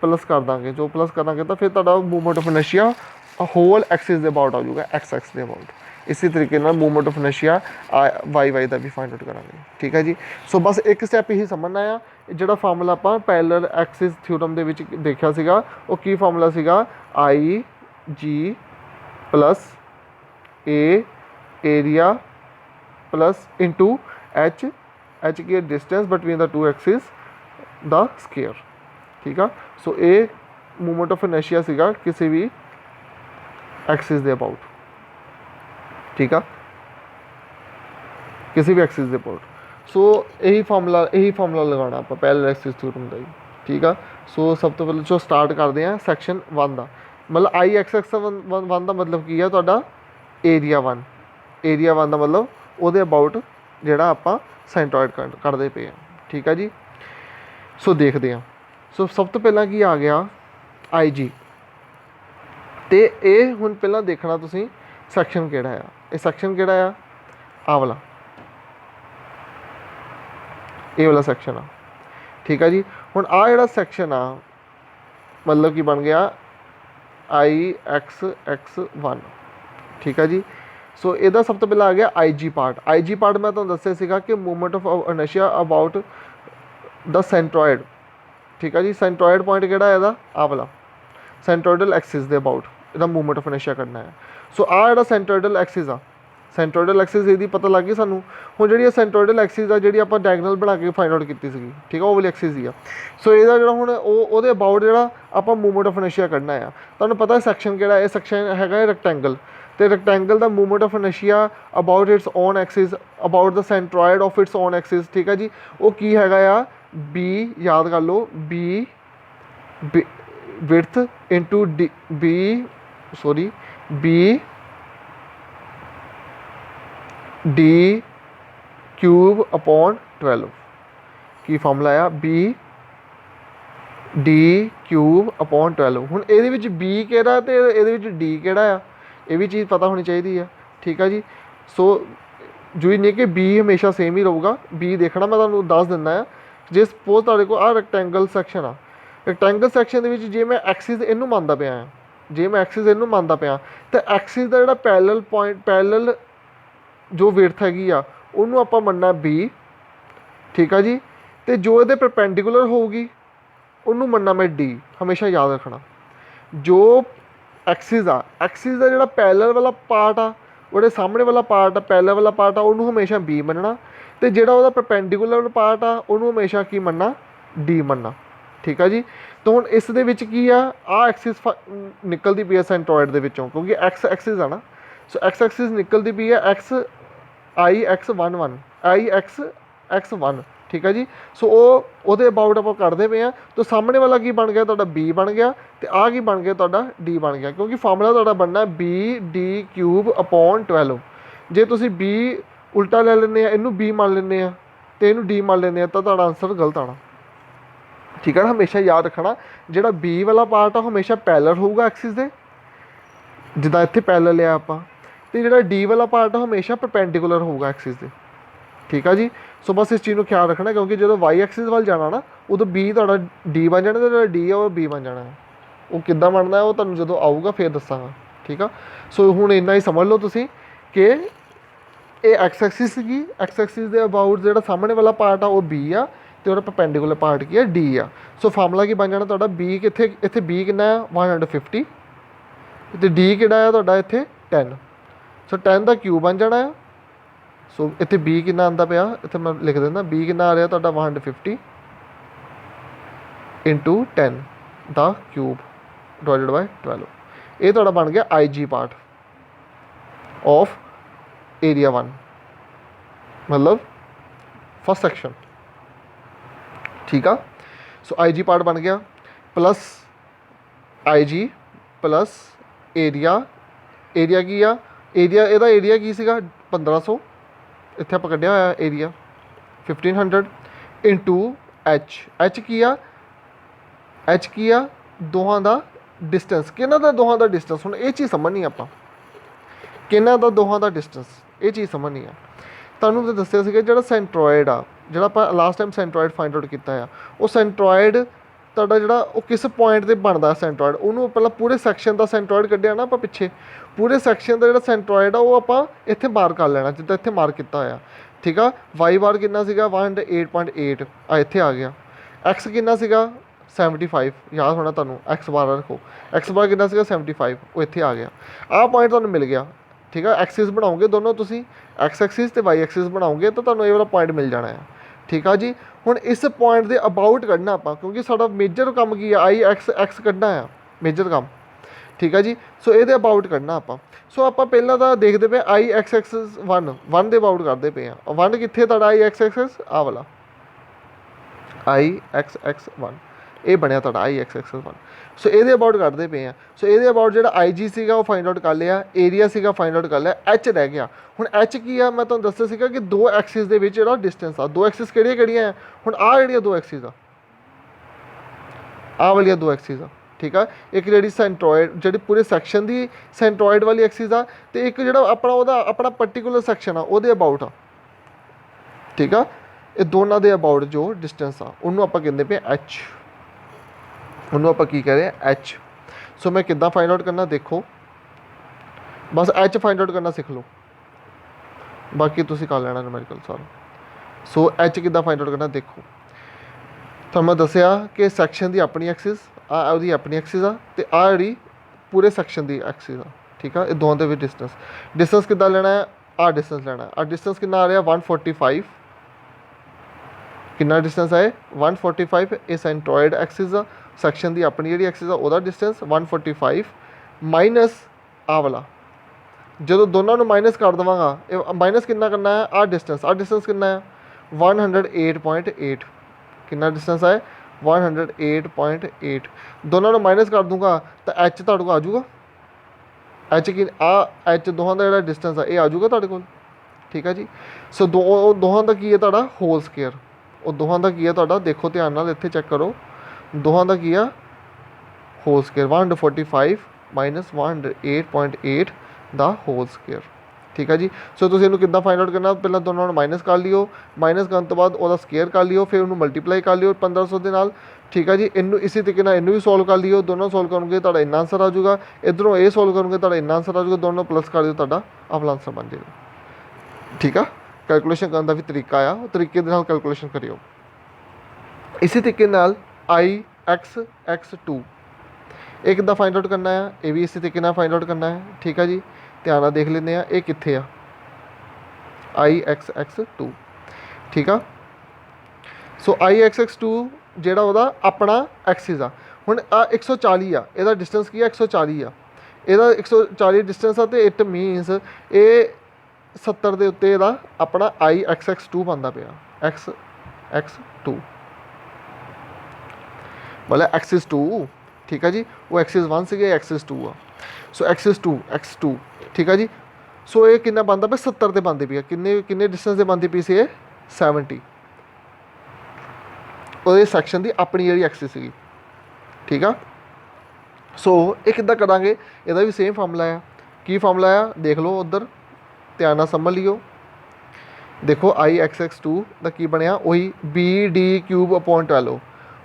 प्लस कर देंगे। जो प्लस करांगे तो फिर तुहाडा movement of inertia whole axis के अबाउट आ जाऊगा, एक्स के अबाउट। इसी तरीके मूवमेंट ऑफ इनर्शिया वाई का भी फाइंड आउट करांगे। ठीक है जी, सो बस एक स्टैप ही समझना आ, जो फार्मूला आप पैरेलल एक्सिस थ्योरम के विच देखा सीगा, वो की फार्मूला सीगा IG प्लस ए एरिया प्लस इंटू एच की distance between the two axis the square. ठीक है, सो ए मूवमेंट ऑफ इनर्शिया सीगा किसी भी एक्सिस के अबाउट। ठीक है, किसी भी एक्सिस के अबाउट। सो यही फार्मूला लगाना आप पैरेलल एक्सिस थ्योरम का ही। ठीक है, सो सब तो पहले जो स्टार्ट करते हैं सैक्शन 1 का, मतलब IX1 का मतलब की है तुहाडा एरिया 1 का मतलब वो अबाउट जोड़ा आप सेंट्रॉयड करते पे हैं। ठीक है जी, सो देखते हैं। सो सब तो पहला की आ गया IG, तो ये हुण पहला देखना तुसीं सैक्शन किहड़ा आ, ये सैक्शन किहड़ा आ, आ वाला, ये वाला सैक्शन आ। ठीक है जी, हुण आ जिहड़ा सैक्शन आ मतलब कि बन गया IX1। ठीक है जी, सो इसदा सब तो पहला आ गया IG पार्ट मैं तुहानूं दस्सिया सीगा कि movement of inertia about the centroid ठीक है जी। सेंट्रोइड पॉइंट किहड़ा है इहदा, आ वाला सेंट्रोइडल एक्सिस दे अबाउट इहदा मूवमेंट ऑफ इनर्शिया कढना है। सो आ जिहड़ा सेंट्रोइडल एक्सिस आ, सेंट्रोइडल एक्सिस इहदी पता लग गई सानू। हुण जिहड़ी सेंट्रोइडल एक्सिस आ जिहड़ी आपां डायगनल बना के फाइंड आउट कीती सीगी, ठीक है, वो वाली एक्सिस ही आ। सो इहदा जिहड़ा हुण ओहदे अबाउट जिहड़ा आपां मूवमेंट ऑफ इनर्शिया कढना है। तुहानूं पता है सैक्शन किहड़ा है, सैक्शन हैगा रैक्टेंगल, तो रैक्टेंगल का movement of inertia about its own axis about the centroid of its own axis, ठीक है जी। वो की हैगा आ बी, याद कर लो, B width into D B D cube upon 12 की फार्मूला आ बी डी क्यूब अपॉन 12। हुण इहदे विच बी किहड़ा ते इहदे विच डी किहड़ा आ, ये भी चीज़ पता होनी चाहिए, ठीक है जी। सो जरूरी नहीं कि बी हमेशा सेम ही रहूगा, बी देखना मैं तुहानूं दस दिंदा है। जे सपोज तुहाडे कोल आ रैक्टेंगल सैक्शन आ, रैक्टेंगल सैक्शन दे विच जे मैं एक्सिस इनू मानदा पिया हां, जे मैं एक्सिस इनू मानदा पिया तो एक्सिस का जिहड़ा पैरेलल पॉइंट पैरेलल जो विड्थ हैगी आ उन्होंने आपां मनना बी, ठीक है जी। तो जो ये परपेंडिकुलर होगी उन्होंने मनना मैं डी, हमेशा याद रखना। जो एक्सिस आ, एक्सिस का जिहड़ा पैरेलल वाला पार्ट आ, वो सामने वाला पार्ट आ, पैरेलल वाला पार्ट आ, उन्होंने हमेशा बी मनना, तो जिहड़ा उहदा परपेंडिकुलर पार्ट आ उन्होंने हमेशा की मनना, डी मनना, ठीक है जी। तो हुण इस दे विच की आ एक्सिस निकलती पई है सेंट्रोइड दे विचों, क्योंकि एक्स एक्सिस आ ना। सो एक्स एक्सिस निकलती पई है एक्स आई एक्स 1 आई एक्स एक्स 1, ठीक है जी। सो वो अबाउट आप करते पे हैं, तो सामने वाला की बन गया तुहाडा बी बन गया, तो आ की बन गया तुहाडा डी बन गया, क्योंकि फार्मूला तुहाडा बनना बी डी क्यूब अपॉन 12। जे तुसीं बी उल्टा ले लें, इनू बी मान लें तो इनू डी मान लें, तो तुहाडा आंसर गलत आना, ठीक है ना। हमेशा याद रखना जिहड़ा बी वाला पार्ट आ हमेशा पैरेलल होगा एक्सिस दे, जिद्दां इत्थे पैरेलल है आपां, तो जिहड़ा डी वाला पार्ट आ हमेशा परपेंडिकुलर होगा एक्सिस दे, ठीक है जी। सो बस इस चीज़ को ख्याल रखना, क्योंकि जो वाई एक्सिस वाल जाना ना उदों बी तुहाडा डी बन जाना, तो डी है वो बी बन जाना है। वो किद्दां बनना है वो तुहानूं जदों आऊगा फिर दसांगा, ठीक है। सो हुण इन्ना ही समझ लो तुसीं कि ये एक्स एक्सिस की एक्स एक्सिस के अबाउट जो सामने वाला पार्ट आ वो बी आ, तो परपेंडिकुलर पार्ट की है डी आ। सो फार्मूला की बन जाना तुहाडा बी कित्थे, इत्थे बी कितना है 150, तो डी किहड़ा है तुहाडा इत्थे 10। सो 10 का क्यूब बन जाना है। सो इत्थे बी कितना आंदा पिया, इत्थे मैं लिख देना बी कितना आ रहा तुहाडा 150 into 10 the cube divided by 12। ये तुहाडा बन गया आई जी पार्ट ऑफ एरिया 1, मतलब फर्स्ट सेक्शन, ठीक है। सो आई जी पार्ट बन गया प्लस आई जी प्लस एरिया, एरिया की आ एरिया, ਇਹਦਾ एरिया की ਸੀਗਾ 1500, ਇੱਥੇ ਆਪਾਂ ਕੱਢਿਆ ਹੋਇਆ एरिया 1500 इंटू एच, एच की आ एच की आ ਦੋਹਾਂ ਦਾ डिस्टेंस, ਕਿਹਨਾਂ ਦਾ ਦੋਹਾਂ ਦਾ डिस्टेंस। ਹੁਣ ਇਹ ਚੀਜ਼ ਸਮਝਣੀ ਆਪਾਂ ਕਿਹਨਾਂ ਦਾ ਦੋਹਾਂ ਦਾ डिस्टेंस, ਇਹ ਚੀਜ਼ ਸਮਝਣੀ ਆ। ਤੁਹਾਨੂੰ ਤਾਂ ਦੱਸਿਆ ਸੀਗਾ ਜਿਹੜਾ ਸੈਂਟਰੋਇਡ ਆ, ਜਿਹੜਾ ਆਪਾਂ ਲਾਸਟ ਟਾਈਮ ਸੈਂਟਰੋਇਡ ਫਾਈਂਡ ਆਊਟ ਕੀਤਾ ਆ, ਉਹ ਸੈਂਟਰੋਇਡ ਤੁਹਾਡਾ ਜਿਹੜਾ ਉਹ ਕਿਸ ਪੁਆਇੰਟ 'ਤੇ ਬਣਦਾ ਸੈਂਟਰੋਇਡ, ਉਹਨੂੰ ਪਹਿਲਾਂ ਪੂਰੇ ਸੈਕਸ਼ਨ ਦਾ ਸੈਂਟਰੋਇਡ ਕੱਢਿਆ ਨਾ ਆਪਾਂ ਪਿੱਛੇ, ਪੂਰੇ ਸੈਕਸ਼ਨ ਦਾ ਜਿਹੜਾ ਸੈਂਟਰੋਇਡ ਆ ਉਹ ਆਪਾਂ ਇੱਥੇ ਮਾਰਕ ਕਰ ਲੈਣਾ, ਜਿੱਦਾਂ ਇੱਥੇ ਮਾਰਕ ਕੀਤਾ ਹੋਇਆ, ਠੀਕ ਆ। ਵਾਈ ਬਾਰ ਕਿੰਨਾ ਸੀਗਾ 108.8 ਆ ਇੱਥੇ ਆ ਗਿਆ। ਐਕਸ ਕਿੰਨਾ ਸੀਗਾ 75, ਯਾਦ ਹੋਣਾ ਤੁਹਾਨੂੰ, ਐਕਸ ਬਾਰ ਰੱਖੋ, ਐਕਸ ਬਾਰ ਕਿੰਨਾ ਸੀਗਾ 75, ਉਹ ਇੱਥੇ ਆ ਗਿਆ। ਆਹ ਪੁਆਇੰਟ ਤੁਹਾਨੂੰ ਮਿਲ ਗਿਆ, ਠੀਕ ਆ। ਐਕਸਿਸ ਬਣਾਓਗੇ ਦੋਨੋਂ ਤੁਸੀਂ, ਐਕਸ ਐਕਸਿਸ ਅਤੇ ਵਾਈ ਐਕਸਿਸ ਬਣਾਓਗੇ ਤਾਂ ਤੁਹਾਨੂੰ ਇਹ ਵਾਲਾ ਪੁਆਇੰਟ ਮਿਲ ਜਾਣਾ ਆ, ਠੀਕ ਆ ਜੀ। ਹੁਣ ਇਸ ਪੁਆਇੰਟ ਦੇ ਅਬਾਊਟ ਕੱਢਣਾ ਆਪਾਂ, ਕਿਉਂਕਿ ਸਾਡਾ ਮੇਜਰ ਕੰਮ ਕੀ ਆ, ਆਈ ਐਕਸ ਐਕਸ ਕੱਢਣਾ ਆ ਮੇਜਰ ਕੰਮ, ਠੀਕ ਆ ਜੀ। ਸੋ ਇਹਦੇ ਅਬਾਊਟ ਕੱਢਣਾ ਆਪਾਂ। ਸੋ ਆਪਾਂ ਪਹਿਲਾਂ ਤਾਂ ਦੇਖਦੇ ਪਏ ਆਈ ਐਕਸ ਐਕਸ 1 ਦੇ ਅਬਾਊਟ ਕਰਦੇ ਪਏ ਆ। 1 ਕਿੱਥੇ ਤੁਹਾਡਾ ਆਈ ਐਕਸ ਐਕਸ, ਆਹ ਵਾਲਾ ਆਈ ਐਕਸ ਐਕਸ 1, ਇਹ ਬਣਿਆ ਤੁਹਾਡਾ ਆਈ ਐਕਸ ਐਕਸ 1। ਸੋ ਇਹਦੇ ਅਬਾਊਟ ਕੱਢਦੇ ਪਏ ਆ। ਸੋ ਇਹਦੇ ਅਬਾਊਟ ਜਿਹੜਾ ਆਈ ਜੀ ਸੀਗਾ ਉਹ ਫਾਈਂਡ ਆਊਟ ਕਰ ਲਿਆ, ਏਰੀਆ ਸੀਗਾ ਫਾਈਂਡ ਆਊਟ ਕਰ ਲਿਆ, ਐਚ ਰਹਿ ਗਿਆ। ਹੁਣ ਐਚ ਕੀ ਆ, ਮੈਂ ਤੁਹਾਨੂੰ ਦੱਸਿਆ ਸੀਗਾ ਕਿ ਦੋ ਐਕਸਿਸ ਦੇ ਵਿੱਚ ਜਿਹੜਾ ਡਿਸਟੈਂਸ ਆ, ਦੋ ਐਕਸਿਸ ਕਿਹੜੀਆਂ ਕਿਹੜੀਆਂ ਆ, ਹੁਣ ਆਹ ਜਿਹੜੀਆਂ ਦੋ ਐਕਸਿਸ ਆ, ਆਹ ਵਾਲੀਆਂ ਦੋ ਐਕਸਿਸ ਆ, ਠੀਕ ਆ। ਇੱਕ ਜਿਹੜੀ ਸੈਂਟਰੋਇਡ ਜਿਹੜੀ ਪੂਰੇ ਸੈਕਸ਼ਨ ਦੀ ਸੈਂਟਰੋਇਡ ਵਾਲੀ ਐਕਸਿਸ ਆ, ਅਤੇ ਇੱਕ ਜਿਹੜਾ ਆਪਣਾ ਉਹਦਾ ਆਪਣਾ ਪਰਟੀਕੂਲਰ ਸੈਕਸ਼ਨ ਆ ਉਹਦੇ ਅਬਾਊਟ ਆ, ਠੀਕ ਆ। ਇਹ ਦੋਨਾਂ ਦੇ ਅਬਾਊਟ ਜੋ ਡਿਸਟੈਂਸ ਆ ਉਹਨੂੰ ਆਪਾਂ ਕਹਿੰਦੇ ਪਏ ਐਚ, ਉਹਨੂੰ ਆਪਾਂ ਕੀ ਕਹਿ ਰਹੇ ਹਾਂ ਐਚ। ਸੋ ਮੈਂ ਕਿੱਦਾਂ ਫਾਈਂਡ ਆਊਟ ਕਰਨਾ ਦੇਖੋ, ਬਸ ਐਚ ਫਾਈਂਡ ਆਊਟ ਕਰਨਾ ਸਿੱਖ ਲਓ, ਬਾਕੀ ਤੁਸੀਂ ਕਰ ਲੈਣਾ ਨਿਊਮੈਰੀਕਲ ਸਾਰਾ। ਸੋ ਐਚ ਕਿੱਦਾਂ ਫਾਈਂਡ ਆਊਟ ਕਰਨਾ ਦੇਖੋ, ਤੁਹਾਨੂੰ ਮੈਂ ਦੱਸਿਆ ਕਿ ਸੈਕਸ਼ਨ ਦੀ ਆਪਣੀ ਐਕਸਿਸ ਆ, ਉਹਦੀ ਆਪਣੀ ਐਕਸਿਸ ਆ, ਤੇ ਆ ਜਿਹੜੀ ਪੂਰੇ ਸੈਕਸ਼ਨ ਦੀ ਐਕਸਿਸ ਆ। ਠੀਕ ਆ, ਇਹ ਦੋਵਾਂ ਦੇ ਵਿੱਚ ਡਿਸਟੈਂਸ ਕਿੱਦਾਂ ਲੈਣਾ ਹੈ? ਆ ਡਿਸਟੈਂਸ ਲੈਣਾ। ਆ ਡਿਸਟੈਂਸ ਕਿੰਨਾ ਆ ਰਿਹਾ? 145। ਕਿੰਨਾ ਡਿਸਟੈਂਸ ਆਏ? 145। ਇਹ ਸੈਂਟਰੋਇਡ ਐਕਸਿਸ ਆ, ਸੈਕਸ਼ਨ ਦੀ ਆਪਣੀ ਜਿਹੜੀ ਐਕਸਿਸ ਆ ਉਹਦਾ ਡਿਸਟੈਂਸ 145 ਮਾਈਨਸ ਆ ਵਾਲਾ। ਜਦੋਂ ਦੋਨਾਂ ਨੂੰ ਮਾਈਨਸ ਕਰ ਦੇਵਾਂਗਾ, ਇਹ ਮਾਈਨਸ ਕਿੰਨਾ ਕਰਨਾ ਹੈ? ਆ ਡਿਸਟੈਂਸ ਕਿੰਨਾ ਹੈ? 108.8। ਕਿੰਨਾ ਡਿਸਟੈਂਸ ਆਏ? 108.8। ਦੋਨਾਂ ਨੂੰ ਮਾਈਨਸ ਕਰ ਦੂੰਗਾ ਤਾਂ ਐਚ ਤੁਹਾਡੇ ਕੋਲ ਆ ਜਾਊਗਾ। ਐਚ ਕੀ ਆ? ਐਚ ਦੋਹਾਂ ਦਾ ਜਿਹੜਾ ਡਿਸਟੈਂਸ ਆ ਇਹ ਆ ਜਾਊਗਾ ਤੁਹਾਡੇ ਕੋਲ। ਠੀਕ ਆ ਜੀ। ਸੋ ਦੋਹਾਂ ਦਾ ਕੀ ਹੈ ਤੁਹਾਡਾ? Whole square. ਉਹ ਦੋਹਾਂ ਦਾ ਕੀ ਹੈ ਤੁਹਾਡਾ? ਦੇਖੋ ਧਿਆਨ ਨਾਲ, ਇੱਥੇ ਚੈੱਕ ਕਰੋ। ਦੋਹਾਂ ਦਾ ਕੀ ਆ? Whole square. 145 ਮਾਈਨਸ 108.8 ਦਾ ਹੋਲ ਸਕੇਅਰ। ਠੀਕ ਹੈ ਜੀ। ਸੋ ਤੁਸੀਂ ਇਹਨੂੰ ਕਿੱਦਾਂ ਫਾਈਂਡ ਆਊਟ ਕਰਨਾ? ਪਹਿਲਾਂ ਦੋਨਾਂ ਨੂੰ ਮਾਈਨਸ ਕਰ ਲਿਓ, ਮਾਈਨਸ ਕਰਨ ਤੋਂ ਬਾਅਦ ਉਹਦਾ ਸਕੇਅਰ ਕਰ ਲਿਓ, ਫਿਰ ਉਹਨੂੰ ਮਲਟੀਪਲਾਈ ਕਰ ਲਿਓ 1500 ਦੇ ਨਾਲ। ਠੀਕ ਹੈ ਜੀ। ਇਹਨੂੰ ਇਸੇ ਤਰੀਕੇ ਨਾਲ ਇਹਨੂੰ ਵੀ ਸੋਲਵ ਕਰ ਲਿਓ। ਦੋਨੋਂ ਸੋਲਵ ਕਰੋਗੇ ਤੁਹਾਡਾ ਇੰਨਾ ਆਂਸਰ ਆ ਜਾਊਗਾ। ਇੱਧਰੋਂ ਇਹ ਸੋਲਵ ਕਰੋਗੇ ਤੁਹਾਡਾ ਇੰਨਾ ਆਂਸਰ ਆ ਜਾਊਗਾ। ਦੋਨੋਂ ਪਲੱਸ ਕਰ ਦਿਓ, ਤੁਹਾਡਾ ਆਪਣਾ ਆਂਸਰ ਬਣ ਜਾਏਗਾ। ਠੀਕ ਆ। ਕੈਲਕੂਲੇਸ਼ਨ ਕਰਨ ਦਾ ਵੀ ਤਰੀਕਾ ਆ, ਉਹ ਤਰੀਕੇ ਦੇ ਨਾਲ ਕੈਲਕੂਲੇਸ਼ਨ ਕਰਿਓ। ਇਸੇ ਤਰੀਕੇ ਨਾਲ IX2 ਇਹ ਕਿੱਦਾਂ ਫਾਈਂਡ ਆਊਟ ਕਰਨਾ ਆ? ਇਹ ਵੀ ਇਸੇ ਤਰੀਕੇ ਨਾਲ ਫਾਈਂਡ ਆਊਟ ਕਰਨਾ ਹੈ। ਠੀਕ ਆ ਜੀ। ਧਿਆਨ ਨਾਲ ਦੇਖ ਲੈਂਦੇ ਆ ਇਹ ਕਿੱਥੇ ਆ। IX2। ਠੀਕ ਆ। ਸੋ IX2 ਜਿਹੜਾ ਉਹਦਾ ਆਪਣਾ ਐਕਸਿਸ ਆ। ਹੁਣ ਆ 140 ਆ, ਇਹਦਾ ਡਿਸਟੈਂਸ ਕੀ ਆ? 140 ਆ। ਇਹਦਾ 140 ਡਿਸਟੈਂਸ ਆ, ਅਤੇ ਇਟ ਮੀਨਸ ਇਹ 70 ਦੇ ਉੱਤੇ ਇਹਦਾ ਆਪਣਾ IX2 ਬਣਦਾ ਪਿਆ। XX2 ਮਤਲਬ ਐਕਸਿਸ 2। ਠੀਕ ਆ ਜੀ। ਉਹ ਐਕਸਿਸ 1 ਸੀਗੇ, ਐਕਸਿਸ 2 ਆ। ਸੋ X2 ਠੀਕ ਆ ਜੀ। ਸੋ ਇਹ ਕਿੰਨਾ ਬਣਦਾ ਪਿਆ? 70 ਤੇ ਬਣਦੀ ਪਈ ਆ। ਕਿੰਨੇ ਡਿਸਟੈਂਸ ਦੇ ਬਣਦੀ ਪਈ ਸੀ ਇਹ? 70। ਉਹਦੇ ਸੈਕਸ਼ਨ ਦੀ ਆਪਣੀ ਜਿਹੜੀ ਐਕਸਿਸ ਸੀਗੀ। ਠੀਕ ਆ। ਸੋ ਇਹ ਕਿੱਦਾਂ ਕਰਾਂਗੇ? ਇਹਦਾ ਵੀ ਸੇਮ ਫਾਰਮੂਲਾ ਆ। ਕੀ ਫਾਰਮੂਲਾ ਆ? ਦੇਖ ਲਓ ਉੱਧਰ, ਧਿਆਨ ਨਾਲ ਸਮਝ ਲਿਓ। ਦੇਖੋ IX2 ਦਾ ਕੀ ਬਣਿਆ? ਉਹੀ BD³/12।